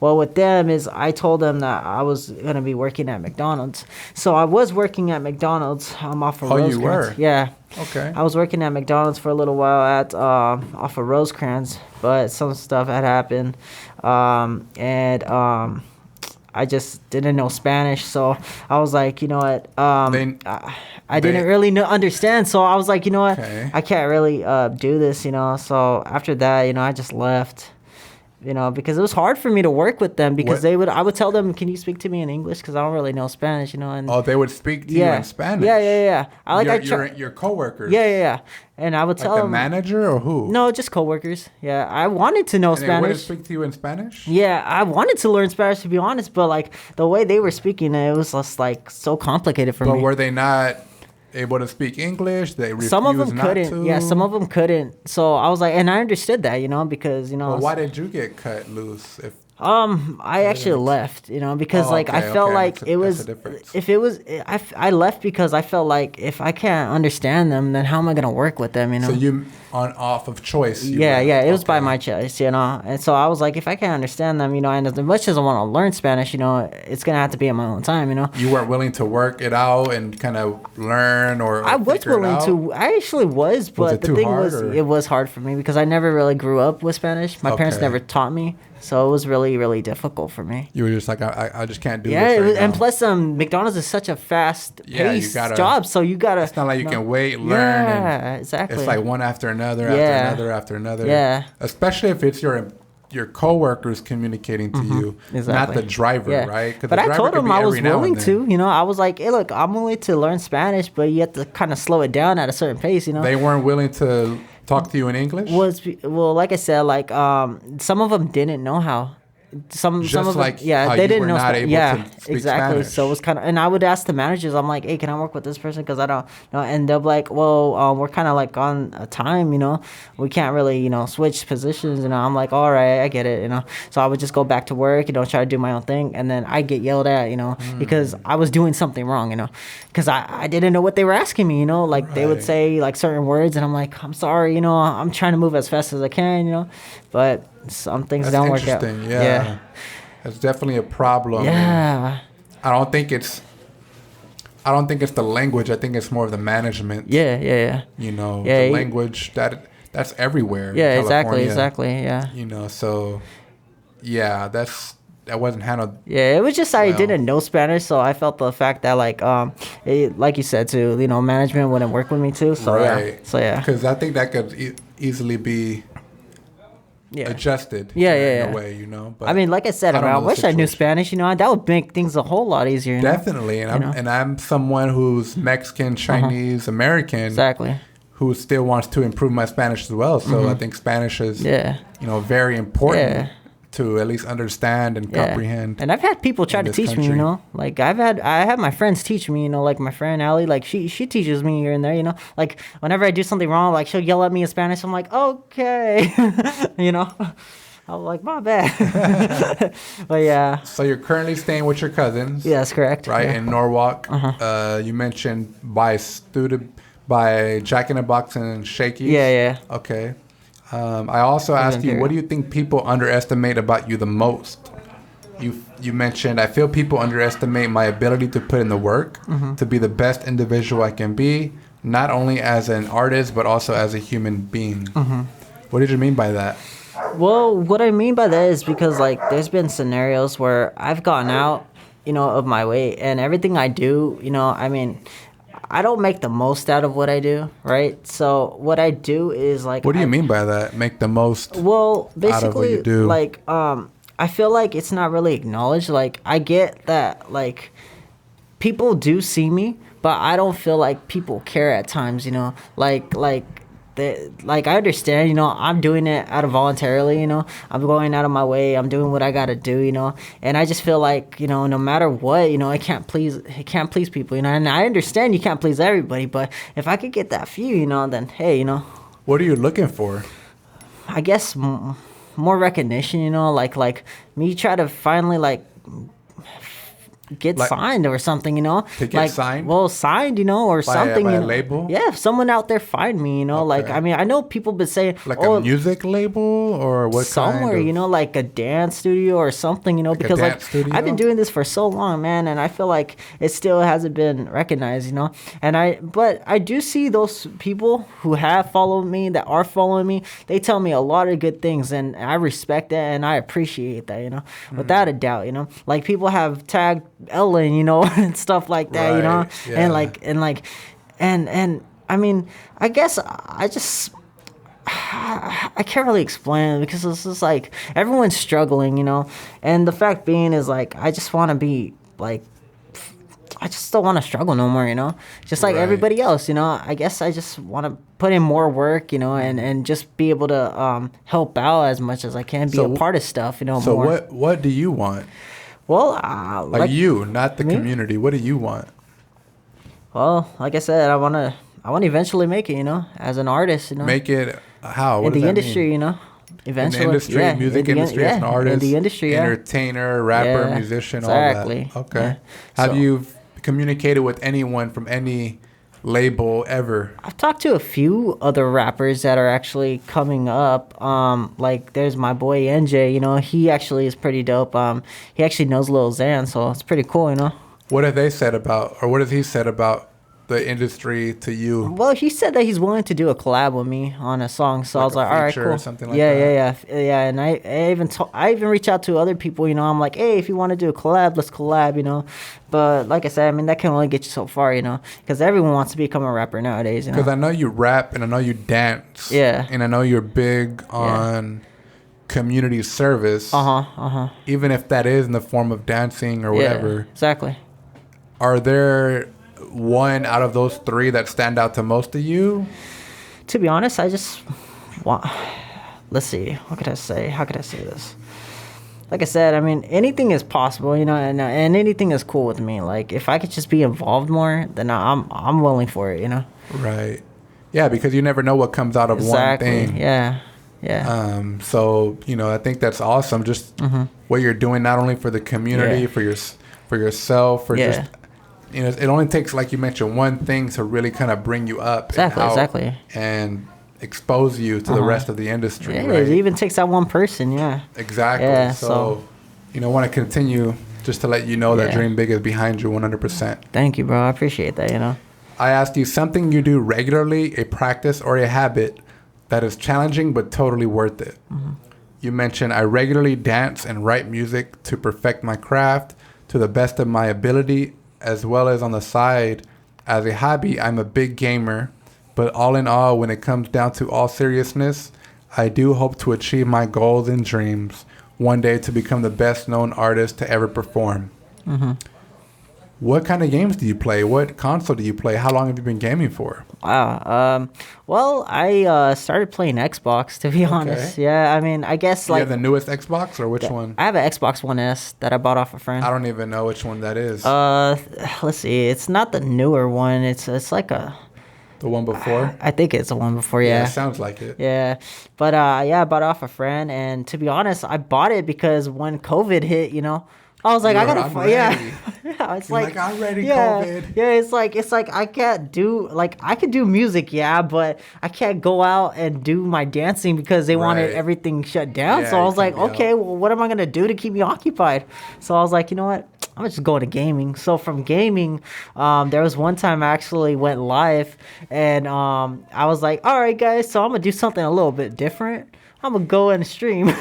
well with them is I told them that I was gonna be working at McDonald's. So I was working at McDonald's. I'm off of Rosecrans. You were? Yeah. Okay. I was working at McDonald's for a little while at off of Rosecrans, but some stuff had happened, and I just didn't know Spanish, so I was like, you know what, I didn't really understand, so I was like, you know what, I can't really do this, you know. So after that, you know, I just left. You know, because it was hard for me to work with them because I would tell them, can you speak to me in English? Because I don't really know Spanish, you know. And they would speak to you in Spanish? Yeah. Your coworkers? Yeah. And I would tell them. The manager or who? No, just coworkers. Yeah, I wanted to know and Spanish. They wouldn't speak to you in Spanish? Yeah, I wanted to learn Spanish, to be honest, but like the way they were speaking, it was just like so complicated for me. But were they not able to speak English? They refused some of them not couldn't. to? Yeah, some of them couldn't. So I was like, and I understood that, you know, because, you know. Well, why did you get cut loose? I actually left, you know, because I felt like it was, I left because I felt like if I can't understand them, then how am I going to work with them, you know? So you off of choice? Yeah, it was by my choice, you know. And so I was like, if I can't understand them, you know, and as much as I want to learn Spanish, you know, it's going to have to be at my own time, you know. You weren't willing to work it out and kind of learn or I was willing to. I actually was, but the thing was, it was hard for me because I never really grew up with Spanish. My parents never taught me. So it was really, really difficult for me. You were just like, I just can't do this right now. And plus, McDonald's is such a fast-paced job, so you gotta. It's not like you can wait, learn. Yeah, exactly. It's like one after another, after another. Yeah. Especially if it's your your coworkers communicating to you, not the driver, right? But I told him I was willing to. You know, I was like, hey, look, I'm willing to learn Spanish, but you have to kind of slow it down at a certain pace. You know, they weren't willing to talk to you in English. Well, like I said, like some of them didn't know how. Some of them, like they didn't know. Exactly. Spanish. So it was kind of, and I would ask the managers, I'm like, hey, can I work with this person? Because I don't know. And they'll be like, well, we're kind of like on a time, you know, we can't really, you know, switch positions. You know, I'm like, all right, I get it, you know. So I would just go back to work, you know, try to do my own thing, and then I get yelled at, you know, because I was doing something wrong, you know, because I didn't know what they were asking me, you know, like they would say like certain words, and I'm like, I'm sorry, you know, I'm trying to move as fast as I can, you know, but some things don't work out. Yeah. It's definitely a problem. Yeah. I don't think it's the language. I think it's more of the management. Yeah. You know, the language that's everywhere. Yeah, exactly. Yeah. You know, so yeah, that wasn't handled. Yeah, it was just I didn't know Spanish, so I felt the fact that like like you said too, you know, management wouldn't work with me too. So yeah. Because I think that could easily be adjusted in a way, you know. But I mean, like I said, I wish I knew Spanish, you know. That would make things a whole lot easier. You Definitely, know? And I'm someone who's Mexican, Chinese, American, exactly, who still wants to improve my Spanish as well. So I think Spanish is, you know, very important to at least understand and comprehend. And I've had people try to teach me, you know, like I have my friends teach me, you know, like my friend Allie, like she teaches me here and there, you know, like whenever I do something wrong, like she'll yell at me in Spanish. I'm like, okay, you know, I'm like, my bad. But yeah. So you're currently staying with your cousins. Yeah, that's correct. Right, in Norwalk. You mentioned by Jack in the Box and Shakey's. Yeah. Okay. I also asked you, what do you think people underestimate about you the most? You mentioned, I feel people underestimate my ability to put in the work, to be the best individual I can be, not only as an artist, but also as a human being. What did you mean by that? Well, what I mean by that is because, like, there's been scenarios where I've gotten out, you know, of my way, and everything I do, you know, I mean, I don't make the most out of what I do, right? So what I do is like... What do you mean by that? Make the most out of what you do? Like, I feel like it's not really acknowledged. Like, I get that, like, people do see me, but I don't feel like people care at times, you know? Like I understand, you know, I'm doing it out of voluntarily, you know, I'm going out of my way, I'm doing what I gotta do, you know, and I just feel like, you know, no matter what, you know, it can't please people, you know, and I understand you can't please everybody, but if I could get that few, you know, then hey, you know. What are you looking for? I guess more recognition, you know, like me try to finally like get signed or something, you know, to get signed. Well, signed, you know, or something. By you a know? label. Yeah, if someone out there find me, you know, like I mean, I know people been saying like a music label or what somewhere, kind of... you know, like a dance studio or something, you know, because like I've been doing this for so long, man, and I feel like it still hasn't been recognized, you know, but I do see those people who have followed me, that are following me. They tell me a lot of good things, and I respect that and I appreciate that, you know, without a doubt, you know, like people have tagged Ellen, you know, and stuff like that, you know, and I mean, I guess I can't really explain it because it's just like everyone's struggling, you know, and the fact being is like I just want to be like, I just don't want to struggle no more, you know, just like everybody else, you know. I guess I just want to put in more work, you know, and just be able to help out as much as I can, be a part of stuff, you know. So more. What do you want? Well, like you, not the community. What do you want? Well, like I said, I want to eventually make it, you know, as an artist, you know. Make it how? What in the industry, you know. Eventually, in the industry, music industry, as an artist, in the industry, entertainer, rapper, musician, all that. Okay. Yeah. Have you communicated with anyone from any label ever? I've talked to a few other rappers that are actually coming up. Like there's my boy NJ, you know, he actually is pretty dope. He actually knows Lil Xan, so it's pretty cool, you know. What have they said about, or what has he said about the industry to you? Well, he said that he's willing to do a collab with me on a song, so I was like, all right, cool. Or something like that. Yeah. And I even reach out to other people, you know. I'm like, hey, if you want to do a collab, let's collab, you know. But like I said, I mean, that can only get you so far, you know, because everyone wants to become a rapper nowadays, you know. Because I know you rap and I know you dance. Yeah. And I know you're big on community service, even if that is in the form of dancing or whatever. Yeah, exactly. Are there one out of those three that stand out to most of you? To be honest, I just want... Let's see. What could I say? How could I say this? Like I said, I mean, anything is possible, you know, and anything is cool with me. Like, if I could just be involved more, then I'm willing for it, you know? Right. Yeah, because you never know what comes out of one thing. Yeah. So, you know, I think that's awesome. Just what you're doing, not only for the community, for yourself, for just, you know, it only takes, like you mentioned, one thing to really kind of bring you up. Exactly. And expose you to the rest of the industry. Yeah, right? It even takes that one person. Yeah. Exactly. Yeah, so, you know, I want to continue just to let you know that Dream Big is behind you 100%. Thank you, bro. I appreciate that, you know. I asked you something you do regularly, a practice or a habit that is challenging but totally worth it. You mentioned, I regularly dance and write music to perfect my craft to the best of my ability, as well as on the side. As a hobby, I'm a big gamer, but all in all, when it comes down to all seriousness, I do hope to achieve my goals and dreams one day to become the best known artist to ever perform. What kind of games do you play? What console do you play? How long have you been gaming for? Wow. Well, I started playing Xbox, to be honest. Yeah, I mean, I guess You have the newest Xbox or which one? I have an Xbox One S that I bought off a friend. I don't even know which one that is. Let's see. It's not the newer one. It's like a... The one before? I think it's the one before, yeah. It sounds like it. Yeah. But, I bought it off a friend. And to be honest, I bought it because when COVID hit, you know, I was like, I gotta fight. Yeah. It's like I'm ready, COVID. Yeah, it's like I can't do, like, I could do music, yeah, but I can't go out and do my dancing because they wanted everything shut down. Yeah, so I was like, out. okay, well, what am I gonna do to keep me occupied? So I was like, you know what? I'm just going to gaming. So from gaming, there was one time I actually went live, and I was like, all right, guys, so I'm gonna do something a little bit different. I'm gonna go and stream.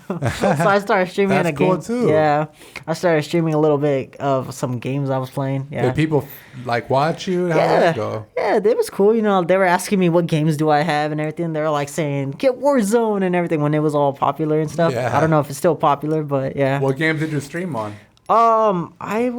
So I started streaming a game. That's cool too. Yeah, I started streaming a little bit of some games I was playing. Yeah. Did people like watch you? How did it go? Yeah, it was cool. You know, they were asking me what games do I have and everything. They were like saying get Warzone and everything when it was all popular and stuff. Yeah. I don't know if it's still popular, but yeah. What games did you stream on? I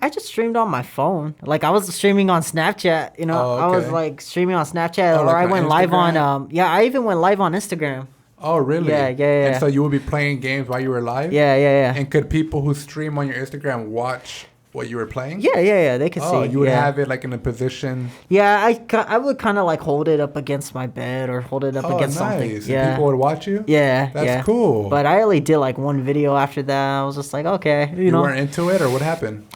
just streamed on my phone. Like I was streaming on Snapchat, you know. Oh, okay. I was like streaming on Snapchat, or like I on went live Instagram? on I even went live on Instagram. Oh, really? Yeah. And so you would be playing games while you were live? Yeah. And could people who stream on your Instagram watch what you were playing? Yeah. They could see. Oh, you would have it like in a position. Yeah, I would kind of like hold it up against my bed or hold it up against something. And Yeah. people would watch you? Yeah. That's cool. But I only did like one video after that. I was just like, okay, you know. You weren't into it, or what happened?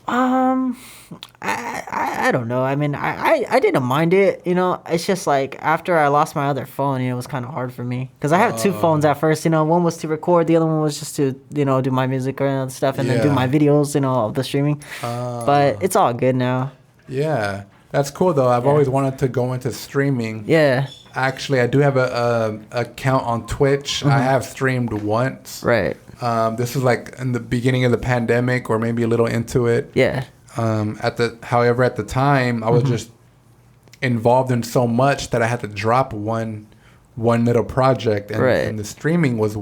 I don't know. I mean, I didn't mind it. You know, it's just like after I lost my other phone, it was kind of hard for me because I have two phones at first. You know, one was to record, the other one was just to do my music and stuff, and then do my videos. Of the streaming. But it's all good now. Yeah, that's cool though. I've always wanted to go into streaming. Yeah. Actually, I do have a account on Twitch. I have streamed once. Right. This is like in the beginning of the pandemic, or maybe a little into it. Yeah. However, at the time, I was just involved in so much that I had to drop one little project, and the streaming was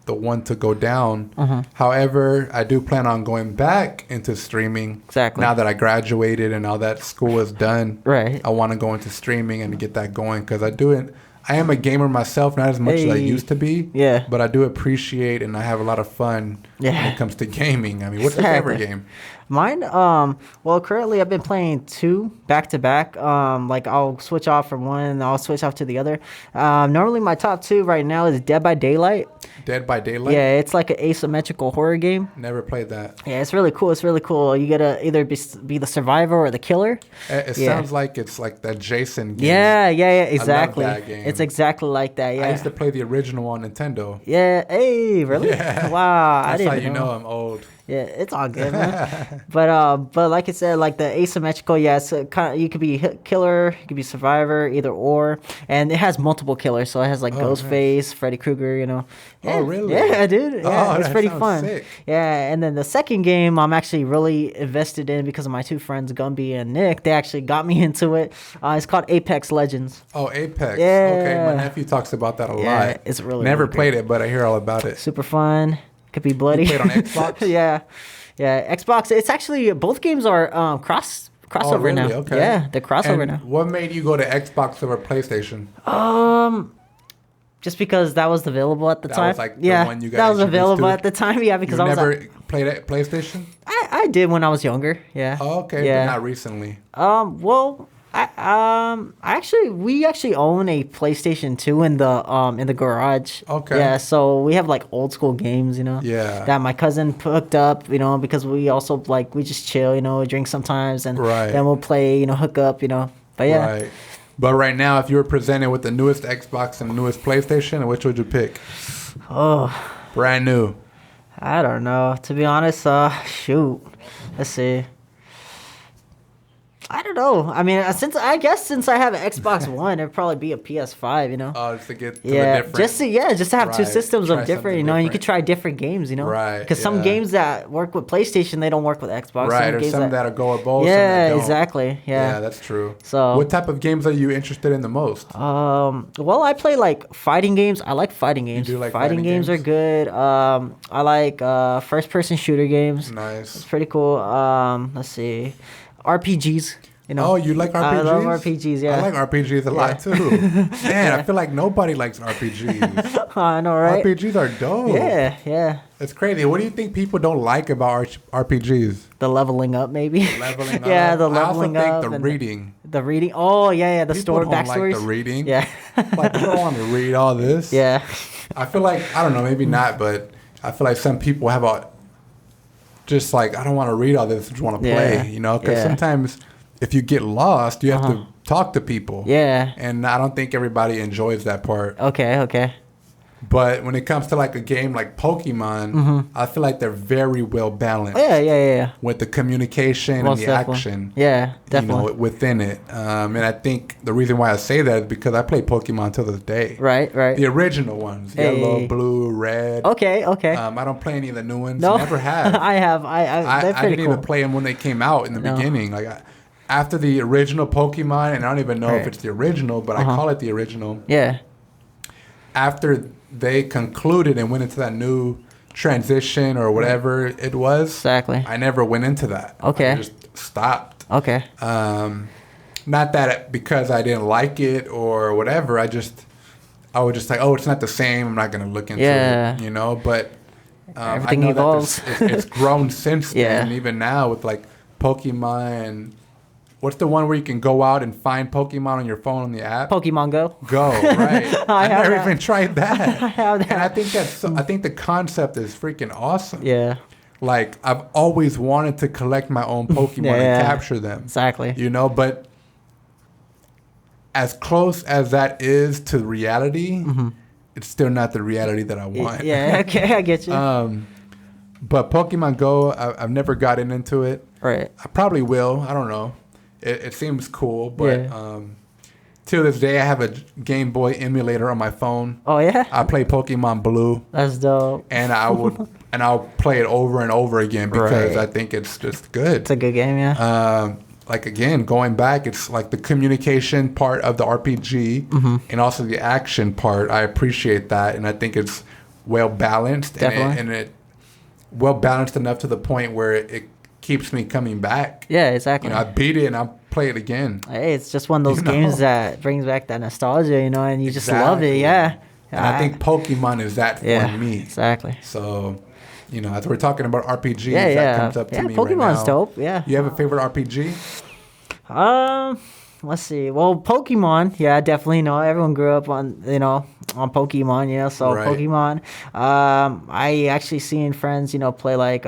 the one to go down. However, I do plan on going back into streaming. Exactly. Now that I graduated and all that school is done. Right. I want to go into streaming and get that going because I am a gamer myself, not as much as I used to be. Yeah. But I do appreciate and I have a lot of fun when it comes to gaming. I mean, what's your favorite game? Mine, well, currently I've been playing two back to back. Like I'll switch off from one and I'll switch off to the other. Normally my top two right now is Dead by Daylight. Dead by Daylight? Yeah, it's like an asymmetrical horror game. Never played that. Yeah, it's really cool. You gotta either be the survivor or the killer. It sounds like it's like that Jason game. Yeah, exactly. I love that game. It's exactly like that, yeah. I used to play the original on Nintendo. Yeah, hey, really? Yeah. Wow, That's I how didn't you know I'm old. Yeah, it's all good, man. But like I said, like the asymmetrical, yeah, it's kind of, you could be killer, you could be survivor, either or, and it has multiple killers, so it has like Ghostface, Freddy Krueger, you know. Yeah, really? Yeah, dude. Yeah, it's that pretty sounds fun. sick. Yeah, and then the second game I'm actually really invested in because of my two friends, Gumby and Nick. They actually got me into it. It's called Apex Legends. Oh, Apex. Yeah. Okay, my nephew talks about that a Yeah, lot. it's really Never really played it, but I hear all about it. Super fun. Could be bloody. You played on Xbox? Yeah. Xbox. It's actually both games are crossover really? now. Okay. Yeah, they're crossover And now. what made you go to Xbox over PlayStation? Just because that was available at the time. Was like the one you got that was introduced available to? at the time. Yeah, because You I was never played at PlayStation? I did when I was younger. Yeah. Oh, okay, Yeah. but not recently. Well, we actually own a PlayStation 2 in the garage. Okay. Yeah, so we have like old school games, you know. Yeah. That my cousin hooked up, you know, because we also like we just chill, you know, drink sometimes, and Right. then we'll play, you know, hook up, you know. But yeah. Right. But right now, if you were presented with the newest Xbox and newest PlayStation, which would you pick? Oh, Brand new. I don't know. To be honest, shoot. Let's see. I don't know. I mean, since I have an Xbox One, it'd probably be a PS5, you know. Just to get to the Yeah, different. just to have two Right, systems try of different, something you know, and you different. could try different games, you know. Right, Because some yeah. games that work with PlayStation, they don't work with Xbox. Right, or games some that'll go with both. some Yeah, that don't. exactly. Yeah, Yeah. that's true. So- what type of games are you interested in the most? Well, I play like fighting games. I like fighting games. do like fighting fighting games are games? good. I like first-person shooter games. It's Nice. pretty cool. Let's see, RPGs. You know. Oh, you like RPGs? I love RPGs. Yeah. I like RPGs a lot too. Man, I feel like nobody likes RPGs. I know, right? RPGs are dope. Yeah. It's crazy. What do you think people don't like about RPGs? The leveling up, maybe. Leveling Yeah, up. the leveling I also up think the and reading. The reading. Oh, yeah. The People story don't backstories. like the reading. Yeah. Like, people don't want to read all this. Yeah. I feel like, I don't know, maybe not, but I feel like some people have just like, I don't want to read all this, I just want to Yeah. play, you know? Because Yeah. sometimes if you get lost, you have to talk to people. Yeah. And I don't think everybody enjoys that part. Okay. But when it comes to like a game like Pokemon, I feel like they're very well balanced Yeah. with the communication Most and the definitely. action. Yeah, definitely. You know, within it. And I think the reason why I say that is because I play Pokemon to this day. Right. The original ones. Hey. Yellow, blue, red. Okay. I don't play any of the new ones. No. Never have. I have. They're I pretty didn't cool. even play them when they came out in the No. beginning. Like after the original Pokemon, and I don't even know if Right. it's the original, but I call it the original. Yeah. After they concluded and went into that new transition or whatever it was, Exactly. I never went into that. Okay. I just stopped. Okay. Not that because I didn't like it or whatever. I was just like, oh, it's not the same. I'm not gonna look into it, you know. But Everything I know evolves. that it's grown since Yeah. then. Even now with like Pokemon. What's the one where you can go out and find Pokemon on your phone on the app? Pokemon Go. Go, right? I I've have never that. even tried that. I have that. And I think the concept is freaking awesome. Yeah. Like I've always wanted to collect my own Pokemon Yeah. and capture them. Exactly. You know, but as close as that is to reality, it's still not the reality that I want. Yeah. Okay. I get you. But Pokemon Go, I've never gotten into it. Right. I probably will. I don't know. It seems cool, but Yeah. to this day, I have a Game Boy emulator on my phone. Oh yeah. I play Pokemon Blue, That's dope. and I'll play it over and over again because Right. I think it's just good. It's a good game. Yeah. Like again, going back, it's like the communication part of the RPG and also the action part. I appreciate that, and I think it's well balanced. Definitely. And it well balanced enough to the point where it keeps me coming back. Yeah. Exactly. You know, I beat it and I'll play it again. Hey, it's just one of those You know? games that brings back that nostalgia, you know, and you just love it. Exactly. Yeah. And I think Pokemon is that yeah, for me. exactly. So, you know, as we're talking about RPGs, Yeah, that comes up to me Pokemon's right now. dope. Yeah. You have a favorite RPG? Let's see. Well, Pokemon, yeah, definitely. You know, everyone grew up on, you know, on Pokemon. You know, so Right. Pokemon. I actually seen friends, you know, play like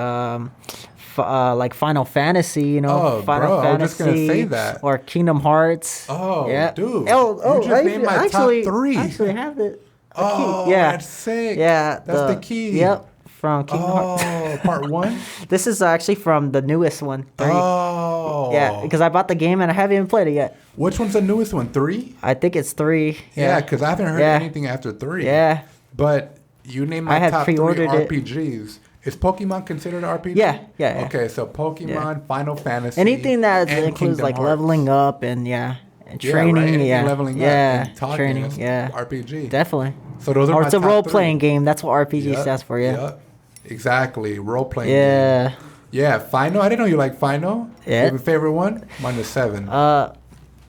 Final Fantasy. You know, Oh, Final bro, I Fantasy. was just gonna say that. Or Kingdom Hearts. Oh, yeah. dude. Oh, You just I named my actually, top 3. I actually have it. Oh, yeah. that's sick. Yeah, That's the key. Yep. from Kingdom Hearts. Oh, part 1? This is actually from the newest one. 3. Oh. Yeah, because I bought the game and I haven't even played it yet. Which one's the newest one? 3? I think it's 3. Yeah, because I haven't heard Yeah. anything after 3. Yeah. But you named I my had top 3 pre-ordered it. RPGs. Is Pokemon considered an RPG? Yeah. Okay, so Pokemon, Final Fantasy. Anything that and includes Kingdom like Hearts. leveling up and and Yeah, training. right? Anything Yeah, leveling up yeah, and talking, training. that's Yeah, RPG. definitely. So those are Or my it's a top role 3. playing game. That's what RPG stands for. Yeah. Yep. Exactly. Role playing Yeah. game. Yeah. Final. I didn't know you like Final. Yeah. You have a favorite one? Mine is 7.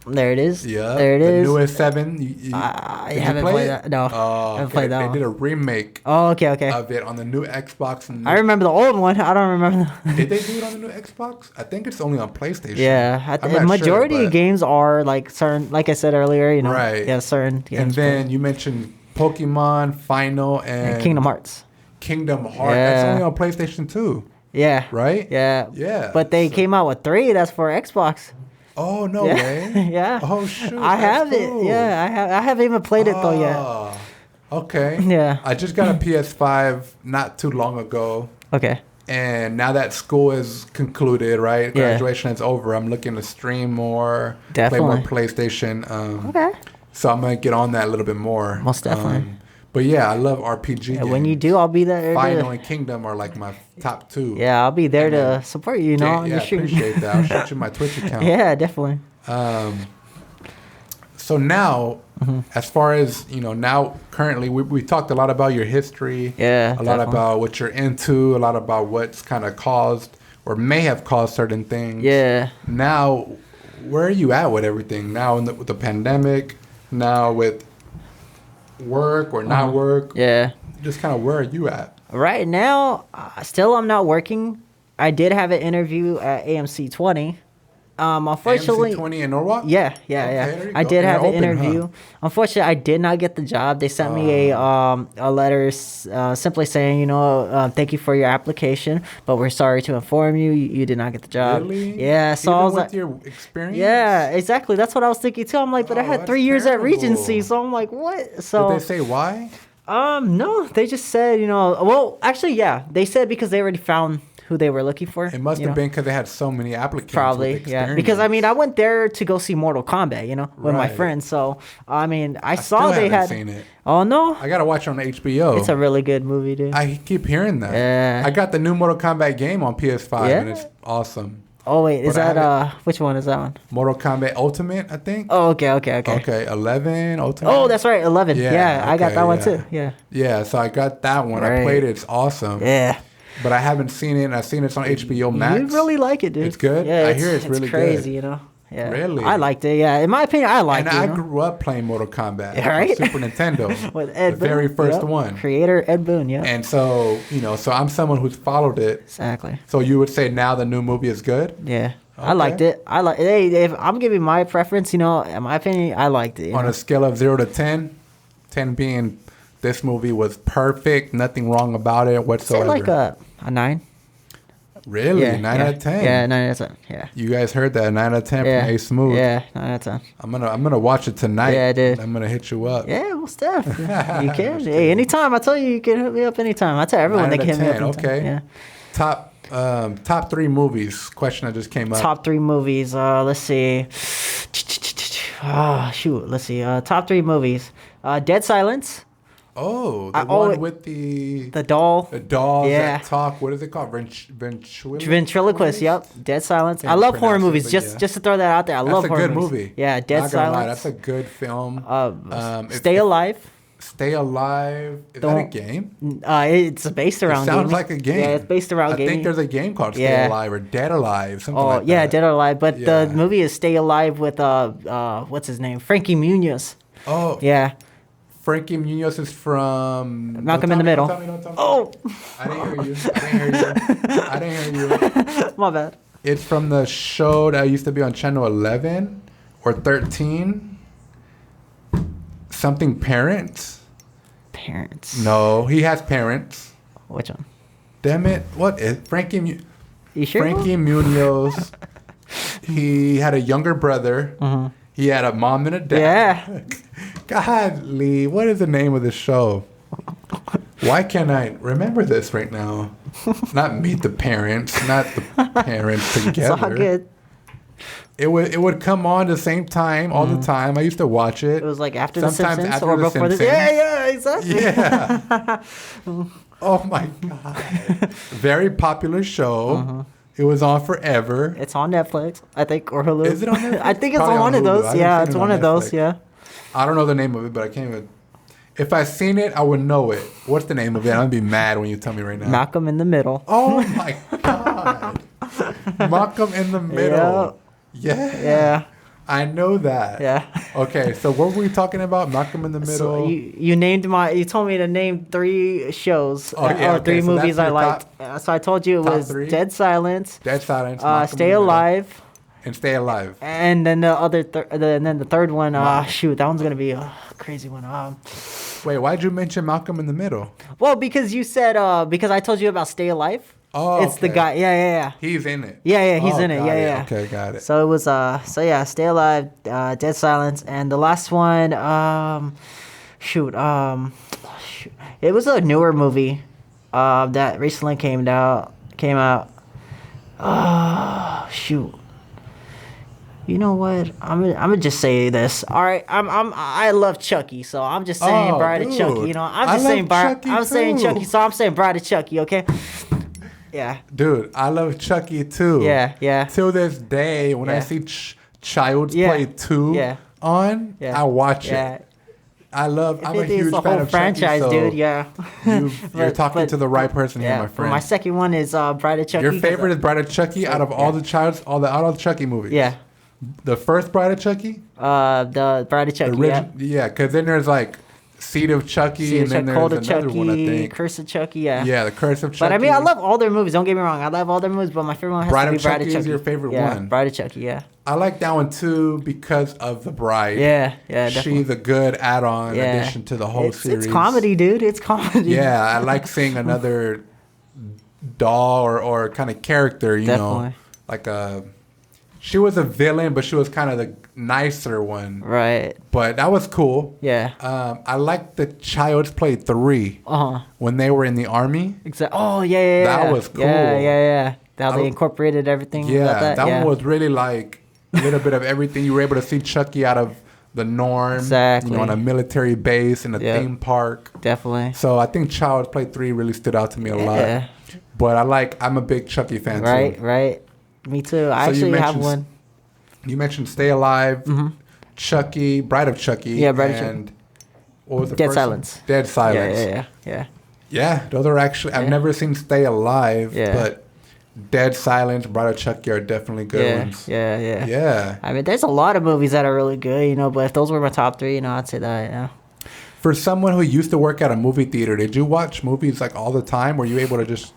There it is. Yeah. There it is. The newest 7. I did you haven't play played it? that. No. Oh, I haven't played that They one. did a remake Oh, okay. of it on the new Xbox. And I remember the old one. I don't remember. Did they do it on the new Xbox? I think it's only on PlayStation. Yeah, I'm the not majority sure, of games are like certain. Like I said earlier, you know. Right. Yeah, certain. Games, And then you mentioned Pokemon, Final, and Kingdom Hearts. Kingdom Hearts. Yeah. That's only on PlayStation 2, Yeah. right? Yeah. Yeah. But they So- came out with 3. That's for Xbox. Oh, no Yeah. way. Yeah. Oh, shoot. I that's have cool. it. Yeah, I haven't even played it though yet. Ah, okay. Yeah. I just got a PS5 not too long ago. Okay. And now that school is concluded, right? Yeah. Graduation is over. I'm looking to stream more, Definitely. play more PlayStation. Okay. So I'm going to get on that a little bit more. Most definitely. But yeah, I love RPG games. When you do, I'll be there. Final and Kingdom are like my top 2. Yeah, I'll be there And to then- support you. You know, on yeah, your I stream. appreciate that. I'll shoot you my Twitch account. Yeah, definitely. So now, Mm-hmm. as far as, now currently, we talked a lot about your history. Yeah, A lot definitely. about what you're into, a lot about what's kind of caused or may have caused certain things. Yeah. Now, where are you at with everything? Now with the pandemic, now with work or not work? Yeah. Just kind of where are you at? Right now, still I'm not working. I did have an interview at AMC 20. Unfortunately, AMC 20 in Norwalk? yeah. there you I go. did They're have an open, interview. huh? Unfortunately, I did not get the job. They sent me a letter simply saying, thank you for your application, but we're sorry to inform you, you did not get the job. Really? Yeah. So Even I was with like, your experience? yeah, exactly. That's what I was thinking too. I'm like, but I Oh, had that's 3 years at terrible. Regency, so I'm like, what? So Did they say why? no, they just said, well, actually, yeah, they said because they already found who they were looking for. It must have been because they had so many applicants. Probably, with yeah. Because I mean, I went there to go see Mortal Kombat, with my Right. friends. So I mean, I still saw they haven't had. seen it. Oh no, I gotta watch it on HBO. it's a really good movie, dude. I keep hearing that. Yeah. I got the new Mortal Kombat game on PS5 Yeah? and it's awesome. Oh wait, is But I that which one is that one? Mortal Kombat Ultimate, I think. Oh, okay. Okay, 11 Ultimate. Oh, that's right, 11. Yeah, Yeah, I got okay, that one yeah. too. Yeah. Yeah, so I got that one. I Right. played it. It's awesome. Yeah. But I haven't seen it. And I've seen it's on HBO Max. You really like it, dude. It's good? Yeah, I hear it's really good. crazy, Yeah. Really? I liked it. Yeah, in my opinion, I liked And it. I grew up playing Mortal Kombat on Right? Super Nintendo. With Ed the very Boon, first yep. one. Creator Ed Boon. Yeah. And so, so I'm someone who's followed it. Exactly. So you would say now the new movie is good? Yeah. I Okay. liked it. Hey, if I'm giving my preference, in my opinion, I liked it. On a scale of 0 to 10, 10 being this movie was perfect, nothing wrong about it Say whatsoever. like a 9. Really? Yeah, 9 yeah. out of 10? Yeah, 9 out of 10. Yeah. You guys heard that? 9 out of 10 Yeah. from A Smooth. Yeah, 9 out of 10. I'm gonna watch it tonight. Yeah, dude. I'm gonna hit you up. Yeah, well, Steph. You can. Hey, anytime. I tell you can hit me up anytime. I tell everyone 9 they out can of hit me up 10, anytime. okay. Yeah. Top 3 movies. Question that just came up. Top 3 movies. Let's see. Shoot. Let's see. Top 3 movies. Dead Silence. Oh, the I one always- with the Doll. dolls Yeah. that talk. What is it called? Ventriloquist. Yep. Dead Silence. Can't I love horror pronounce it, movies. but just yeah. just to throw that out there. I That's love a horror good movies. movie. Yeah. Dead Not gonna lie, Silence. that's a good film. Stay Alive. Stay Alive. Is that a Don't- game? It's based around. It sounds gaming. like a game. Yeah, it's based around I gaming. think there's a game called Stay Yeah. Alive or Dead Alive, something Oh like yeah, that. Dead or Alive. But Yeah. the movie is Stay Alive with what's his name? Frankie Muniz. Oh, Yeah. Frankie Muniz is from Malcolm in the Middle. Don't tell me. Oh, I didn't hear you. my bad. It's from the show that used to be on Channel 11 or 13. Something Parents. Parents. No, he has parents. Which one? Damn it! What is You sure? Frankie Muniz? He had a younger brother. Mm-hmm. He had a mom and a dad. Yeah. Godly, what is the name of the show? Why can't I remember this right now? Not Meet the Parents, not the parents together. It's all good. It would come on the same time all the time. I used to watch it. It was like after Sometimes the Simpsons after or the before Simpsons. Yeah, exactly. Yeah. Oh my god. Very popular show. It was on forever. It's on Netflix, I think, or Hulu. Is it on Netflix? I think it's Probably on one of Hulu. those. Yeah, it's one of those. Yeah. I don't know the name of it, but I can't even. If I seen it, I would know it. What's the name of it? I'm gonna be mad when you tell me right now. Malcolm in the Middle. Oh my god. Malcolm in the Middle. Yeah. Yeah. I know that. Yeah. Okay, so what were we talking about? Malcolm in the Middle. So you told me to name 3 shows or 3 so movies that's I your liked. So I told you it was 3? Dead Silence, Dead Silence, Malcolm Stay in the Middle, Alive, and Stay Alive. and then the other and then the third one. Shoot, that one's gonna be a crazy one. Wait, why'd you mention Malcolm in the Middle? Well, because you said because I told you about Stay Alive. Oh, it's the guy. Yeah. He's in it. Yeah, he's in it. Got Yeah. Okay, got it. So it was Stay Alive, Dead Silence, and the last one shoot. It was a newer movie that recently came out. Shoot. You know what? I'm gonna just say this. All right, I love Chucky, so I'm just saying Bride of Chucky. You know, I'm saying Chucky, so I'm saying Bride of Chucky. Okay. Yeah. Dude, I love Chucky too. Yeah. Till this day, when I see Child's Play 2 on, I watch it. I'm a huge fan of franchise, Chucky, so dude. Yeah. you're talking to the right person here, my friend. My second one is Bride of Chucky. Your favorite is Bride of Chucky out of all the all the Chucky movies. Yeah. The first Bride of Chucky. The Bride of Chucky. Yeah, because then there's like Seed of Chucky, and then there's another Chucky, one, I think. Curse of Chucky, yeah. Yeah, the Curse of Chucky. But I mean, I love all their movies. Don't get me wrong. I love all their movies, but my favorite one has to be Bride of Chucky. Bride of Chucky is your favorite one. Bride of Chucky, yeah. I like that one too because of the bride. Yeah, definitely. She's a good add-on addition to the whole series. It's comedy, dude. It's comedy. Yeah, I like seeing another doll or kind of character, you know. Like she was a villain, but she was kind of the nicer one. Right. But that was cool. Yeah. I like the Child's Play 3. When they were in the army. Exactly. Oh, yeah. That was cool. Yeah. How they incorporated everything. Yeah, that one was really like a little bit of everything. You were able to see Chucky out of the norm. Exactly. You know, on a military base, in a theme park. Definitely. So I think Child's Play 3 really stood out to me a lot. Yeah. But I'm a big Chucky fan too. Right. Me too. I actually have one. You mentioned Stay Alive, Chucky, Bride of Chucky. Yeah, Bride of Chucky. And what was the Dead first Silence. one? Dead Silence. Yeah. Yeah, those are actually, I've never seen Stay Alive, but Dead Silence, Bride of Chucky are definitely good ones. Yeah. I mean, there's a lot of movies that are really good, you know, but if those were my top 3, you know, I'd say that, yeah. For someone who used to work at a movie theater, did you watch movies like all the time? Were you able to just...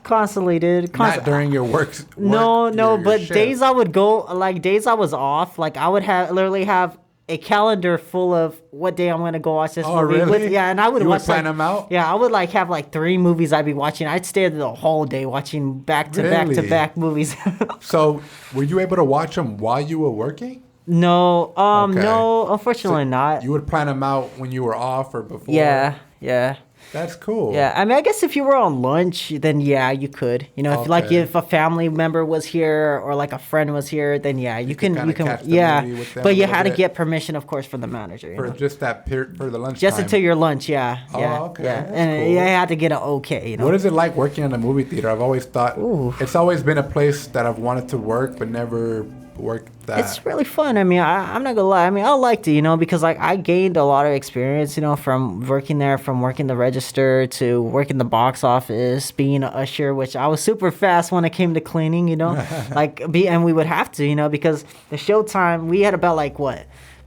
Constantly, dude. Not during your work. No, but shift. days I would go, like days I was off, like I would literally have a calendar full of what day I'm gonna go watch this movie. Really? And I would you watch would plan them out. Yeah, I would have 3 movies I'd be watching. I'd stay the whole day watching back to back movies. So, were you able to watch them while you were working? No, no, unfortunately not. You would plan them out when you were off or before. Yeah. That's cool. Yeah, I mean, I guess if you were on lunch, then yeah, you could. You know, if a family member was here or like a friend was here, then yeah, you can But you had to get permission, of course, from the manager. For just that period, for the lunch. Just until your lunch, yeah. Okay. Yeah, and you had to get an okay. You know. What is it like working in a movie theater? I've always thought it's always been a place that I've wanted to work, but never worked that. It's really fun. I mean, I'm not gonna lie. I mean, I liked it, you know, because like I gained a lot of experience, you know, from working there, from working the register to working the box office, being an usher, which I was super fast when it came to cleaning, you know, and we would have to, you know, because the showtime we had about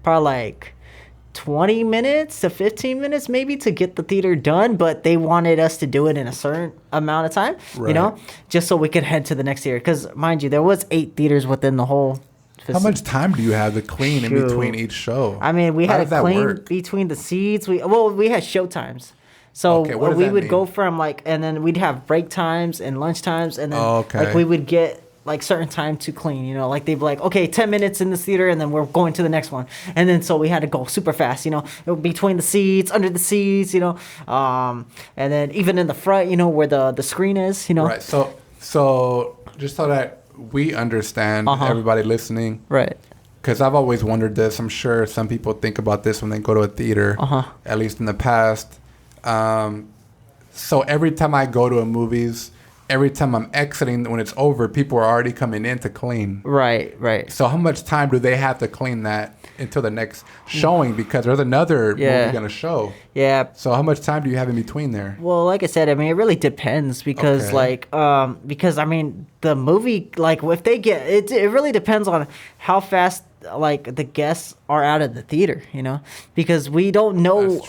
probably 20 minutes to 15 minutes maybe to get the theater done, but they wanted us to do it in a certain amount of time, you know, just so we could head to the next theater. Because mind you, there was 8 theaters within the whole facility. How much time do you have to clean in between each show? I mean, we had to clean between the seats. We had show times. So we would go from and then we'd have break times and lunch times, and then we would get like certain time to clean, you know, like they'd be like, okay, 10 minutes in this theater and then we're going to the next one. And then so we had to go super fast, you know, between the seats, under the seats, you know, and then even in the front, you know, where the screen is, you know. Right. So just so that we understand, everybody listening. Right. Because I've always wondered this. I'm sure some people think about this when they go to a theater, at least in the past. So every time I go to a movies, every time I'm exiting, when it's over, people are already coming in to clean. Right. So how much time do they have to clean that until the next showing? Because there's another movie going to show. Yeah. So how much time do you have in between there? Well, like I said, I mean, it really depends because, because I mean, the movie, like, if they get it really depends on how fast like the guests are out of the theater, you know, because we don't know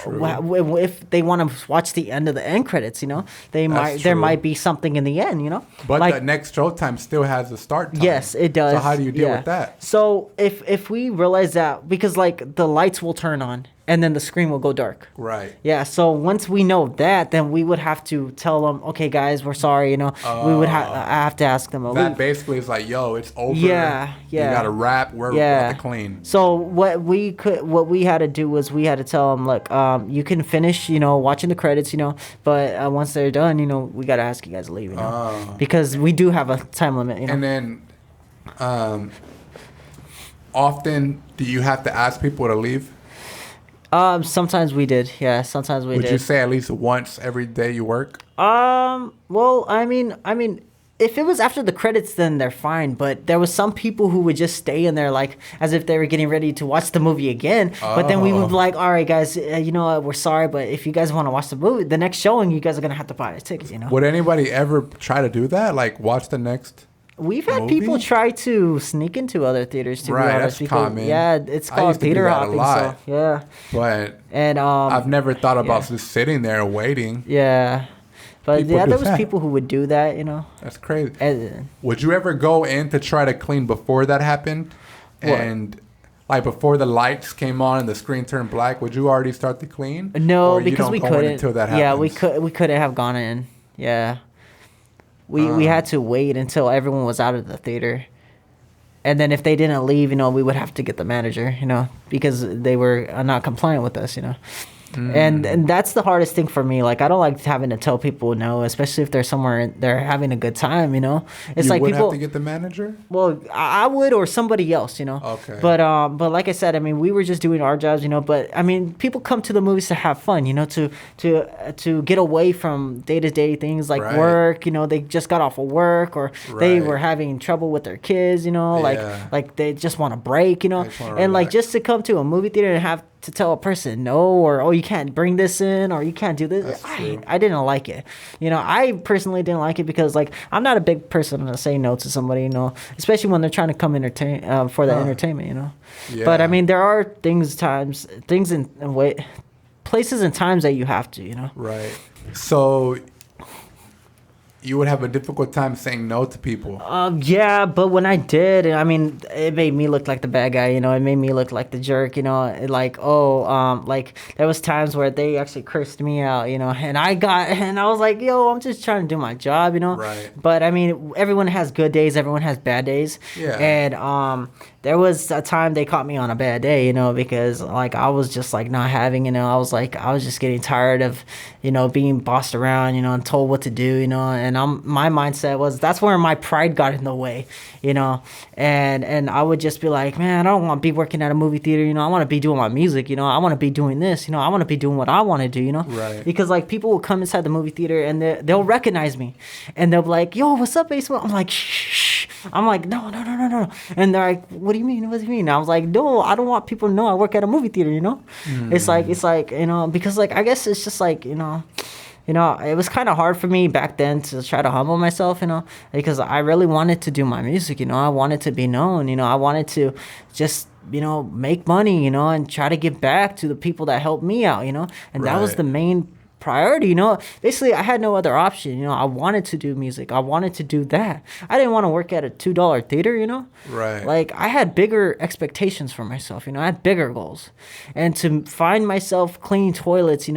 if they want to watch the end of the end credits, you know, there might be something in the end, you know, but like, the next showtime still has a start time. Yes, it does. So how do you deal with that? So if we realize that, because like the lights will turn on and then the screen will go dark. Right. Yeah. So once we know that, then we would have to tell them, okay, guys, we're sorry. You know, we would I have to ask them. That basically is like, yo, it's over. Yeah. You got to wrap. We're about to clean. So what we had to do was we had to tell them, look, you can finish, you know, watching the credits, you know, but once they're done, you know, we got to ask you guys to leave, you know, because we do have a time limit, you know. And then, often do you have to ask people to leave? Sometimes we did. Yeah, sometimes we did. Would you say at least once every day you work? Well, I mean, if it was after the credits, then they're fine. But there was some people who would just stay in there, like, as if they were getting ready to watch the movie again. But then we would be like, all right, guys, you know what? We're sorry, but if you guys want to watch the movie, the next showing, you guys are going to have to buy a ticket, you know? Would anybody ever try to do that? Like, watch the next We've had movie? people try to sneak into other theaters, to be honest. That's common. Yeah, it's called theater hopping. So, yeah. But and I've never thought about just sitting there waiting. Yeah. But People there was people who would do that, you know. That's crazy. Would you ever go in to try to clean before that happened? And like before the lights came on and the screen turned black, would you already start to clean? No, because we couldn't. Until that happens? Yeah, we couldn't have gone in. Yeah. We had to wait until everyone was out of the theater. And then if they didn't leave, you know, we would have to get the manager, you know, because they were not compliant with us, you know. And that's the hardest thing for me. Like, I don't like having to tell people no, especially if they're somewhere they're having a good time, you know. It's you like would people have to get the manager. Well, I would, or somebody else, you know. Okay. But like I said, I mean, we were just doing our jobs, you know. But I mean, people come to the movies to have fun, you know, to get away from day-to-day things like work. You know, they just got off of work, or they were having trouble with their kids, you know, like they just want a break, you know, and like just to come to a movie theater and have to tell a person no, or oh, you can't bring this in, or you can't do this. I didn't like it. You know, I personally didn't like it because like I'm not a big person to say no to somebody, you know, especially when they're trying to come entertain for the entertainment, you know. Yeah. But I mean, there are things in places and times that you have to, you know. Right. So you would have a difficult time saying no to people. Yeah, but when I did, I mean, it made me look like the bad guy, you know. It made me look like the jerk, you know. Like, like there was times where they actually cursed me out, you know. And I was like, yo, I'm just trying to do my job, you know. Right. But I mean, everyone has good days, everyone has bad days. Yeah. And there was a time they caught me on a bad day, you know, because like I was just like not having, you know, I was just getting tired of, you know, being bossed around, you know, and told what to do, you know. And my mindset was that's where my pride got in the way, you know. And I would just be like, man, I don't want to be working at a movie theater, you know. I want to be doing my music, you know. I want to be doing this, you know. I want to be doing what I want to do, you know. Right. Because like people will come inside the movie theater and they'll recognize me, and they'll be like, yo, what's up, Ace? I'm like, shh. I'm like, no. And they're like, what do you mean? What do you mean? I was like, no, I don't want people to know I work at a movie theater, you know. It's like, you know, because like I guess it's just like, you know, it was kind of hard for me back then to try to humble myself, you know, because I really wanted to do my music, you know. I wanted to be known, you know. I wanted to just, you know, make money, you know, and try to give back to the people that helped me out, you know. And that was the main priority, basically I had no other option. I wanted to do music. I wanted to do that. I didn't want to work at a $2 theater. Right. Like I had bigger expectations for myself. I had bigger goals, and to find myself cleaning toilets,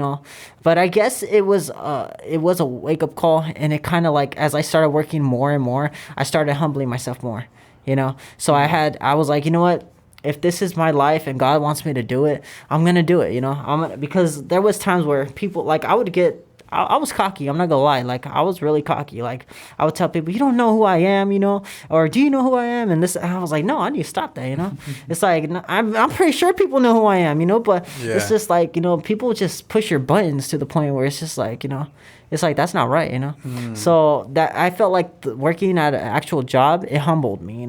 but I guess it was a wake up call, and it kind of like, as I started working more and more, I started humbling myself more. So I was like, you know what? If this is my life and God wants me to do it, I'm going to do it, because there was times where people, like, I was cocky. I'm not going to lie. Like, I was really cocky. Like, I would tell people, you don't know who I am, or do you know who I am? And I was like, no, I need to stop that, It's like, I'm pretty sure people know who I am, but it's just like, people just push your buttons to the point where it's just like, it's like, that's not right, So that I felt like working at an actual job, it humbled me,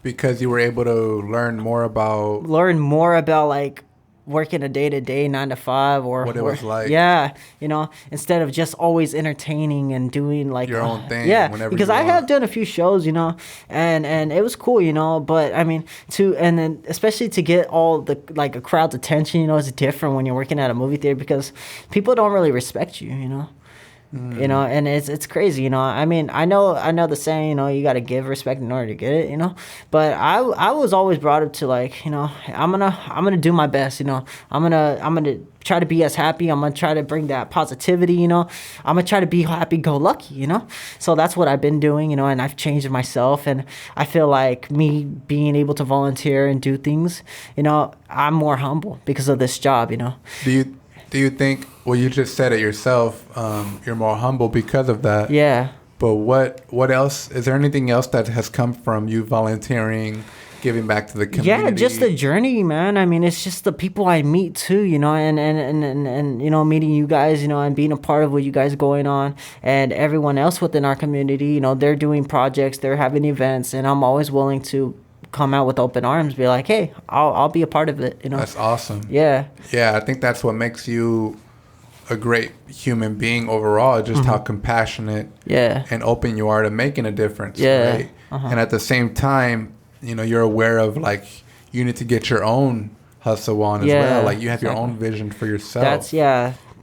Because you were able to learn more about like working a day-to-day 9 to 5 or what it was like. Yeah, instead of just always entertaining and doing like your own thing. Yeah, whenever because I have done a few shows, and it was cool, but I mean and then especially to get all the like a crowd's attention, it's different when you're working at a movie theater because people don't really respect you, and it's crazy, I mean, I know the saying, you got to give respect in order to get it, but I was always brought up to like, I'm gonna do my best, I'm gonna try to be as happy. I'm gonna try to bring that positivity, I'm gonna try to be happy-go-lucky, so that's what I've been doing, and I've changed myself, and I feel like me being able to volunteer and do things, I'm more humble because of this job, Do you think, well, you just said it yourself, you're more humble because of that. Yeah. But what else, is there anything else that has come from you volunteering, giving back to the community? Yeah, just the journey, man. I mean, it's just the people I meet too, and meeting you guys, and being a part of what you guys are going on, and everyone else within our community, they're doing projects, they're having events, and I'm always willing to come out with open arms, be like, hey, I'll be a part of it, That's awesome. Yeah, I think that's what makes you a great human being overall, just how compassionate and open you are to making a difference, right? And at the same time, you're aware of like you need to get your own hustle on as well, like you have your own vision for yourself.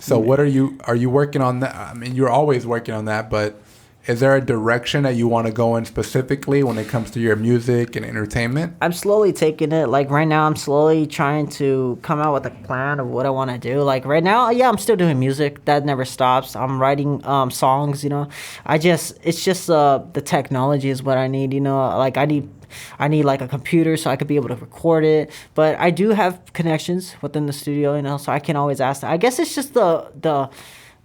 So what are you working on that? I mean, you're always working on that, but is there a direction that you want to go in specifically when it comes to your music and entertainment? I'm slowly taking it. Like right now, I'm slowly trying to come out with a plan of what I want to do. Like right now, I'm still doing music. That never stops. I'm writing songs, it's just the technology is what I need, like I need like a computer so I could be able to record it. But I do have connections within the studio, so I can always ask that. I guess it's just the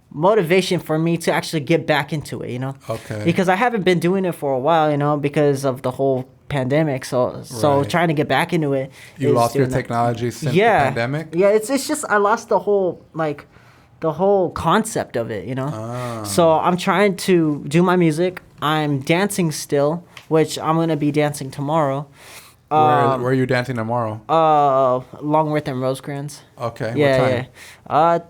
motivation for me to actually get back into it, Okay. Because I haven't been doing it for a while, because of the whole pandemic. So trying to get back into it. You lost your technology since the pandemic? Yeah, it's just I lost the whole concept of it, So I'm trying to do my music. I'm dancing still, which I'm gonna be dancing tomorrow. Where are you dancing tomorrow? Longworth and Rosecrans. Okay. Yeah, what time?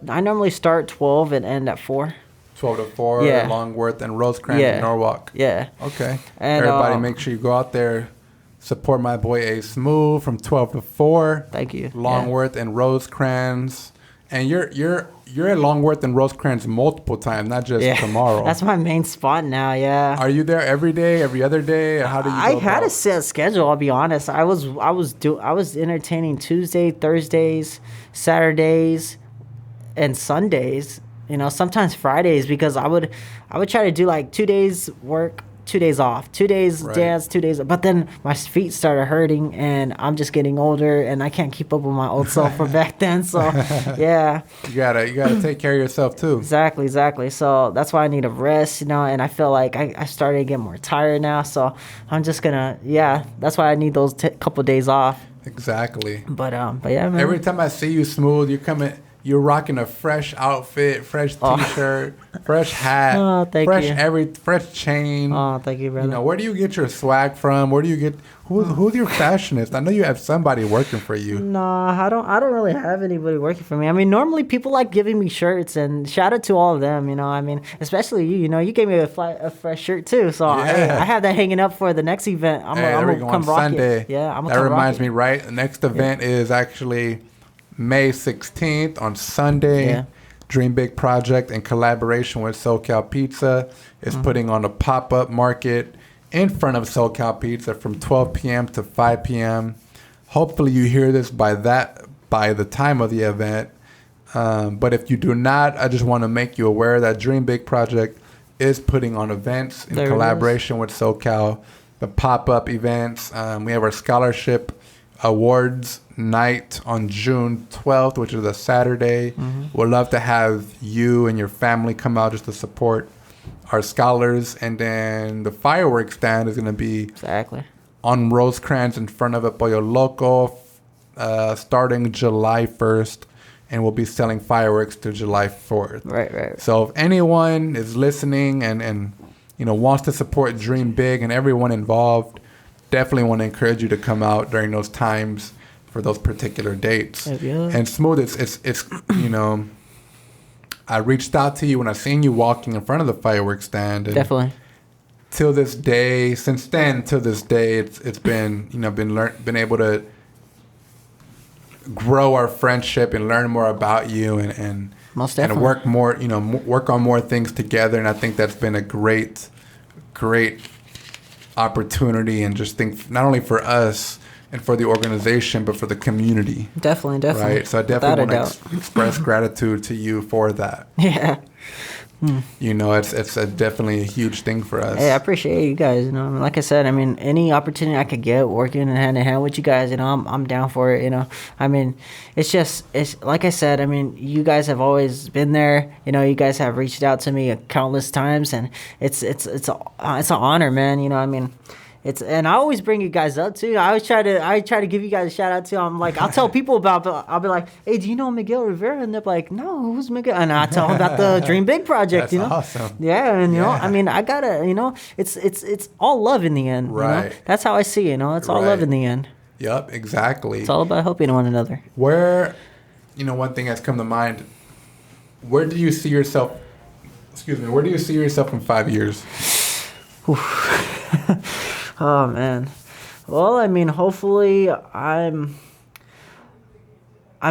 Yeah. I normally start 12 and end at 4. 12 to 4. Yeah. Longworth and Rosecrans in Norwalk. Yeah. Okay. And everybody, make sure you go out there, support my boy A Smooth from 12 to 4. Thank you. Longworth and Rosecrans. And you're at Longworth and Rosecrans multiple times, not just tomorrow. That's my main spot now, yeah. Are you there every day, every other day? How do you I had a set schedule, I'll be honest. I was entertaining Tuesday, Thursdays, Saturdays, and Sundays. Sometimes Fridays, because I would try to do like 2 days work, 2 days off, 2 days dance, 2 days. But then my feet started hurting, and I'm just getting older, and I can't keep up with my old self from back then. So, yeah. You gotta take care of yourself too. Exactly. So that's why I need a rest, and I feel like I started to get more tired now. So I'm just gonna, that's why I need those couple days off. Exactly. But yeah, man. Every time I see you, Smooth, you're rocking a fresh outfit, fresh T-shirt, fresh hat, fresh chain. Oh, thank you, brother. Where do you get your swag from? Where do you get who's your fashionist? I know you have somebody working for you. No, I don't really have anybody working for me. I mean, normally people like giving me shirts, and shout out to all of them. I mean, especially you. You gave me a fresh shirt too. So I have that hanging up for the next event. I'm gonna come rock Sunday. it. Yeah, I'm gonna. That reminds me, right? The next event is actually May 16th on Sunday. Yeah. Dream Big Project, in collaboration with SoCal Pizza, is putting on a pop-up market in front of SoCal Pizza from 12 p.m. to 5 p.m. Hopefully you hear this by the time of the event. But if you do not, I just want to make you aware that Dream Big Project is putting on events in collaboration with SoCal, the pop-up events. We have our scholarship awards night on June 12th, which is a Saturday. We'd love to have you and your family come out just to support our scholars. And then the fireworks stand is going to be on Rosecrans in front of a Pollo Loco starting July 1st. And we'll be selling fireworks to July 4th. Right. So if anyone is listening and wants to support Dream Big and everyone involved, definitely want to encourage you to come out during those times for those particular dates. And Smooth, it's I reached out to you when I seen you walking in front of the fireworks stand. And definitely. Till this day, since then till this day, it's been been able to grow our friendship and learn more about you and work more, work on more things together. And I think that's been a great opportunity, and just think not only for us and for the organization, but for the community. Definitely. Right. So I definitely want to express gratitude to you for that. Yeah. It's definitely a huge thing for us. Hey, I appreciate you guys. Like I said, any opportunity I could get working hand in hand with you guys, I'm down for it. It's like I said. You guys have always been there. You guys have reached out to me countless times, and it's an honor, man. And I always bring you guys up too. I try to give you guys a shout out too. I'll tell people I'll be like, hey, do you know Miguel Rivera? And they're like, no, who's Miguel? And I tell them about the Dream Big Project. That's awesome. Yeah, and I gotta, it's all love in the end. Right. That's how I see it. It's all love in the end. Yep, exactly. It's all about helping one another. Where, one thing has come to mind. Where do you see yourself? Where do you see yourself in 5 years? Oh man. Well, hopefully I'm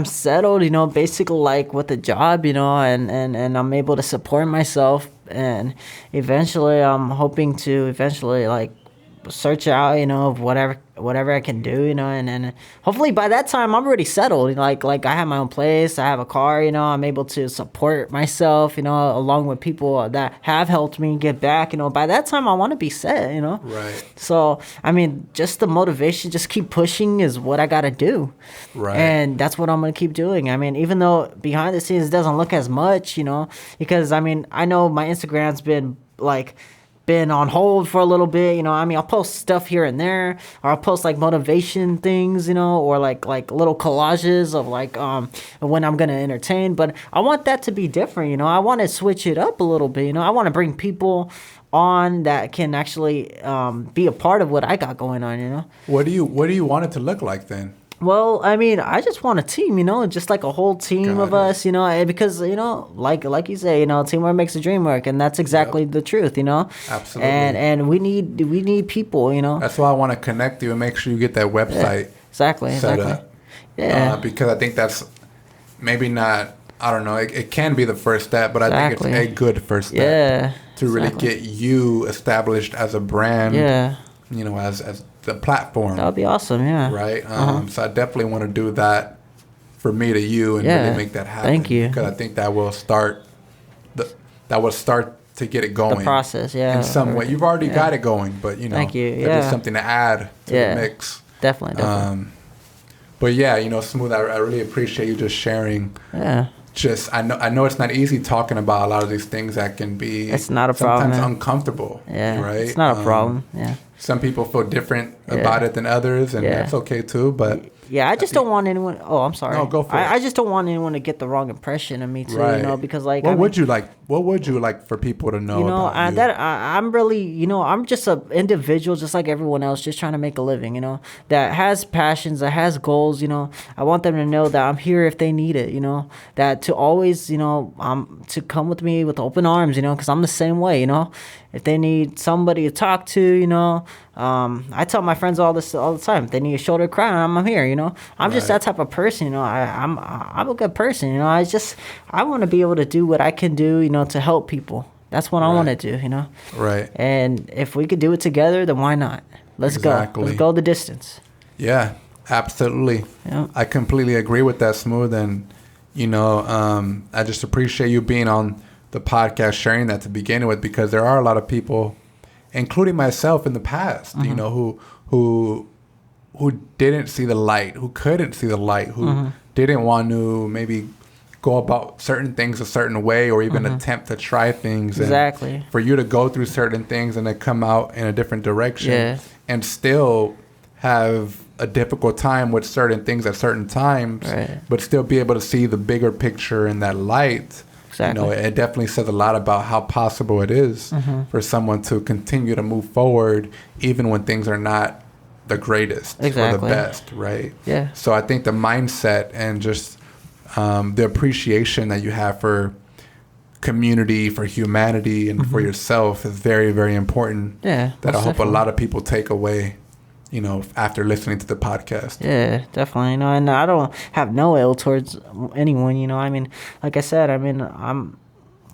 settled, basically like with a job, and I'm able to support myself, and eventually I'm hoping to like search out, whatever I can do, and hopefully by that time I'm already settled. Like I have my own place, I have a car, I'm able to support myself, along with people that have helped me get back. By that time I want to be set, Right. So just the motivation, just keep pushing is what I gotta do. Right. And that's what I'm gonna keep doing. Even though behind the scenes it doesn't look as much, because I know my Instagram's been on hold for a little bit, I'll post stuff here and there, or I'll post motivation things, or like little collages of when I'm gonna entertain. But I want that to be different, I want to switch it up a little bit, I want to bring people on that can actually be a part of what I got going on. What do you want it to look like then? Well, I just want a team, just like a whole team of us, because, like you say, teamwork makes the dream work, and that's exactly the truth, Absolutely. And we need people, That's why I want to connect you and make sure you get that website set up. Yeah. Because I think that's maybe not, I don't know, it can be the first step, but I think it's a good first step to really get you established as a brand, as the platform. That would be awesome, yeah. Right? So I definitely want to do that for me to you and really make that happen. Thank you. Because I think that will start to get it going. The process, in some way. You've already got it going, but Thank you. there's something to add to the mix. Definitely. But yeah, Smooth, I really appreciate you just sharing. Yeah. I know it's not easy talking about a lot of these things that can be it's not a problem, sometimes uncomfortable. Yeah. Right? It's not a problem. Yeah. Some people feel different about it than others, and that's okay too. But I just don't want anyone. Oh, I'm sorry. No, go for it. I just don't want anyone to get the wrong impression of me too. Right. Because what would you like for people to know about you? I'm really, I'm just a individual, just like everyone else, just trying to make a living. That has passions, that has goals. I want them to know that I'm here if they need it. That to always, to to come with me with open arms, you know, because I'm the same way, you know. If they need somebody to talk to, you know, I tell my friends all the time. If they need a shoulder to cry on, I'm here, you know. I'm just that type of person, you know. I'm a good person, you know. I want to be able to do what I can do, you know, to help people. That's what I want to do, you know. Right. And if we could do it together, then why not? Let's go. Let's go the distance. Yeah, absolutely. Yeah. I completely agree with that, Smooth. And, you know, I just appreciate you being on the podcast, sharing that to begin with, because there are a lot of people, including myself in the past, you know, who didn't see the light, who couldn't see the light, who didn't want to maybe go about certain things a certain way, or even attempt to try things. Exactly. And for you to go through certain things and then come out in a different direction and still have a difficult time with certain things at certain times, but still be able to see the bigger picture in that light. Exactly. You know, it definitely says a lot about how possible it is for someone to continue to move forward even when things are not the greatest or the best, right? Yeah. So I think the mindset and just the appreciation that you have for community, for humanity, and for yourself is very, very important. Yeah. That I hope a lot of people take away, you know, after listening to the podcast. Yeah, definitely. You know, and I don't have no ill towards anyone, you know. I mean, like I said, I mean, I'm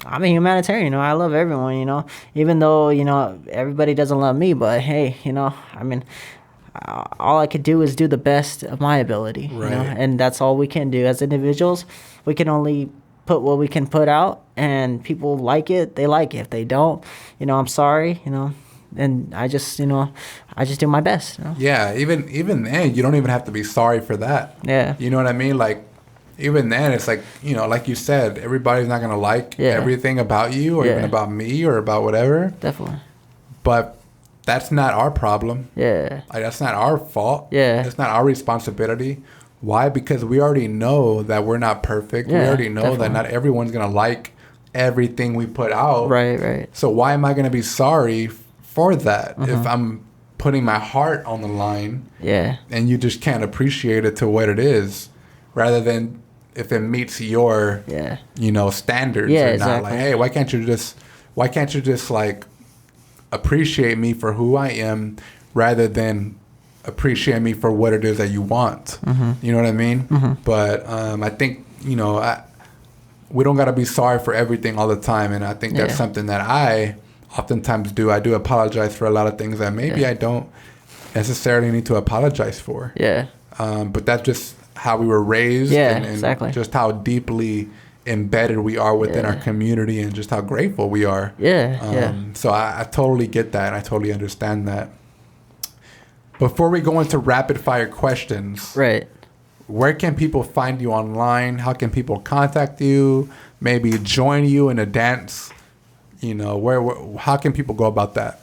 a humanitarian, you know. I love everyone, you know, even though, you know, everybody doesn't love me, but hey, you know, I mean, all I could do is do the best of my ability, you know, and that's all we can do as individuals. We can only put what we can put out, and people like it, they like it. If they don't, you know, I'm sorry, you know, and I just do my best, you know? Yeah, even then, you don't even have to be sorry for that. Yeah. You know what I mean? Like, even then, it's like, you know, like you said, everybody's not going to like everything about you or even about me or about whatever. Definitely. But that's not our problem. Yeah. Like, that's not our fault. Yeah. It's not our responsibility. Why? Because we already know that we're not perfect. Yeah, we already know that not everyone's going to like everything we put out. Right. So why am I going to be sorry for that if I'm putting my heart on the line? Yeah. And you just can't appreciate it to what it is, rather than if it meets your, you know, standards or not. Like, hey, why can't you just like appreciate me for who I am, rather than appreciate me for what it is that you want. You know what I mean? But I think, you know, we don't got to be sorry for everything all the time. And I think that's something that I oftentimes do. I do apologize for a lot of things that maybe I don't necessarily need to apologize for. Yeah. But that's just how we were raised, and just how deeply embedded we are within our community, and just how grateful we are. So I totally get that, and I totally understand that. Before we go into rapid fire questions, where can people find you online? How can people contact you? Maybe join you in a dance? You know, how can people go about that?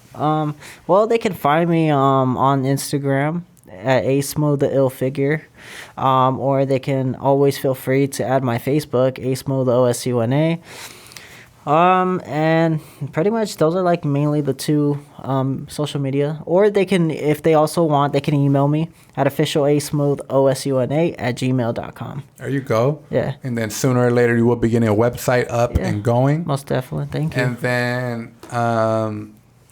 Well, they can find me on Instagram at Asmo the Ill Figure, or they can always feel free to add my Facebook, Asmo the OSUNA. And pretty much those are like mainly the two social media. Or they can, if they also want, they can email me at officialasmoothosuna@gmail.com. There you go. Yeah. And then sooner or later you will be getting a website up and going. Most definitely. Thank you. And then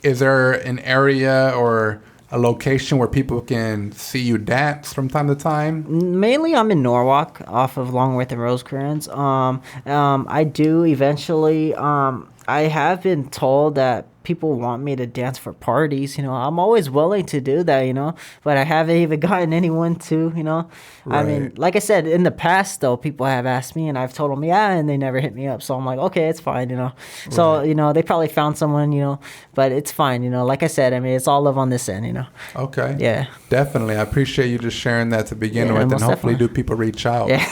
is there an area or a location where people can see you dance from time to time? Mainly I'm in Norwalk off of Longworth and Rosecrans. I do eventually, I have been told that people want me to dance for parties, you know. I'm always willing to do that, you know, but I haven't even gotten anyone to, you know. I mean, like I said, in the past, though, people have asked me, and I've told them, and they never hit me up. So I'm like, okay, it's fine, you know. So, you know, they probably found someone, you know, but it's fine, you know. Like I said, I mean, it's all love on this end, you know. Okay. Yeah. Definitely. I appreciate you just sharing that to begin with, and hopefully do people reach out. Yeah.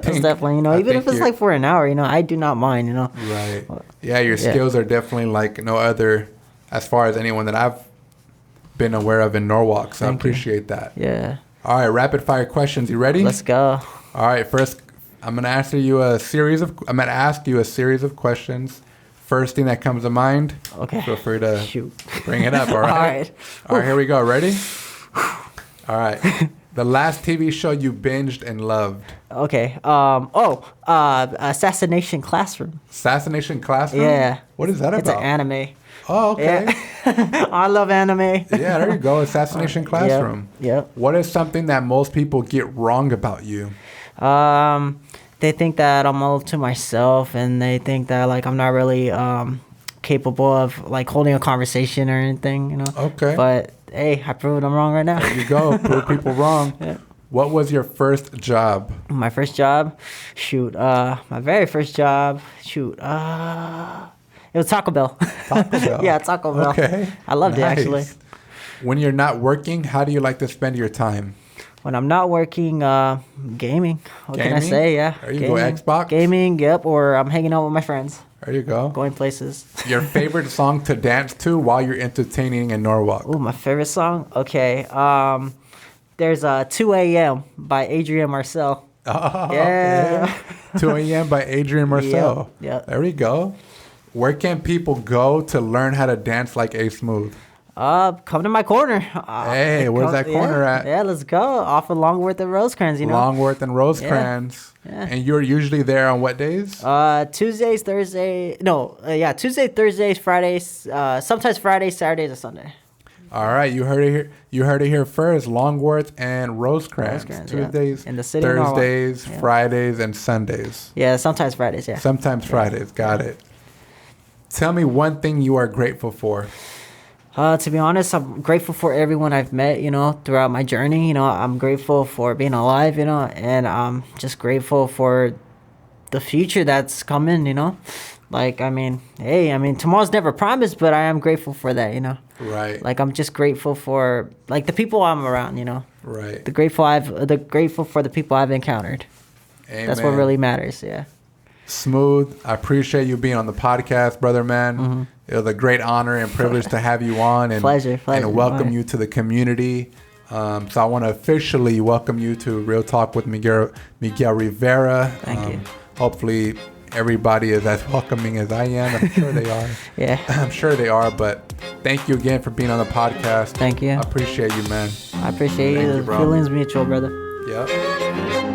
Most definitely, you know, even if it's like for an hour, you know, I do not mind, you know. Right. Yeah, your skills are definitely like no other as far as anyone that I've been aware of in Norwalk, so I appreciate that. Yeah. All right, rapid fire questions. You ready? Let's go. All right, first I'm going to ask you a series of questions. First thing that comes to mind. Okay. Feel free to bring it up, all right? All right, here we go. Ready? All right. The last TV show you binged and loved. Okay. Assassination Classroom. Assassination Classroom? Yeah. What is that about? It's an anime. Oh, okay. Yeah. I love anime. Yeah, there you go. Assassination Classroom. Yep. What is something that most people get wrong about you? They think that I'm all to myself, and they think that like I'm not really capable of like holding a conversation or anything, you know. Okay. But hey, I proved them wrong right now. There you go. Prove people wrong. Yeah. What was your first job? My first job, my very first job, it was Taco Bell. Taco Bell. Yeah, Taco Bell. Okay. I loved it actually. When you're not working, how do you like to spend your time? When I'm not working, gaming. What can I Gaming? say? Yeah. There you go, Xbox? Gaming, yep. Or I'm hanging out with my friends, There you go. going places. Your favorite song to dance to while you're entertaining in Norwalk? Ooh, my favorite song? Okay. There's 2 a.m. by Adrian Marcel. Oh, Yeah. okay. 2 a.m. by Adrian Marcel. Yep. There we go. Where can people go to learn how to dance like A Smooth? Come to my corner. Hey, where's that corner at? Yeah, let's go. Off of Longworth and Rosecrans, you know. Longworth and Rosecrans. Yeah. And you're usually there on what days? Tuesdays, Thursdays, Fridays, sometimes Fridays, Saturdays, or Sunday. All right, you heard it here. You heard it here first. Longworth and Rosecrans. Tuesdays, in the city of Norwalk. Thursdays, Fridays, and Sundays. Yeah, sometimes Fridays, yeah. Sometimes Fridays. Got it. Tell me one thing you are grateful for. To be honest, I'm grateful for everyone I've met, you know, throughout my journey. You know, I'm grateful for being alive, you know, and I'm just grateful for the future that's coming, you know. Like, I mean, tomorrow's never promised, but I am grateful for that, you know. Right. Like, I'm just grateful for, like, the people I'm around, you know. Right. Grateful for the people I've encountered. Amen. That's what really matters, yeah. Smooth. I appreciate you being on the podcast, brother man. Mm-hmm. It was a great honor and privilege to have you on and Pleasure. and welcome you to the community. So I want to officially welcome you to Real Talk with Miguel Rivera. Thank you. Hopefully everybody is as welcoming as I am. I'm sure they are. Yeah. I'm sure they are, but thank you again for being on the podcast. Thank you. I appreciate you, man. I appreciate Thank you. you, The bro. feeling's mutual, brother. Yep.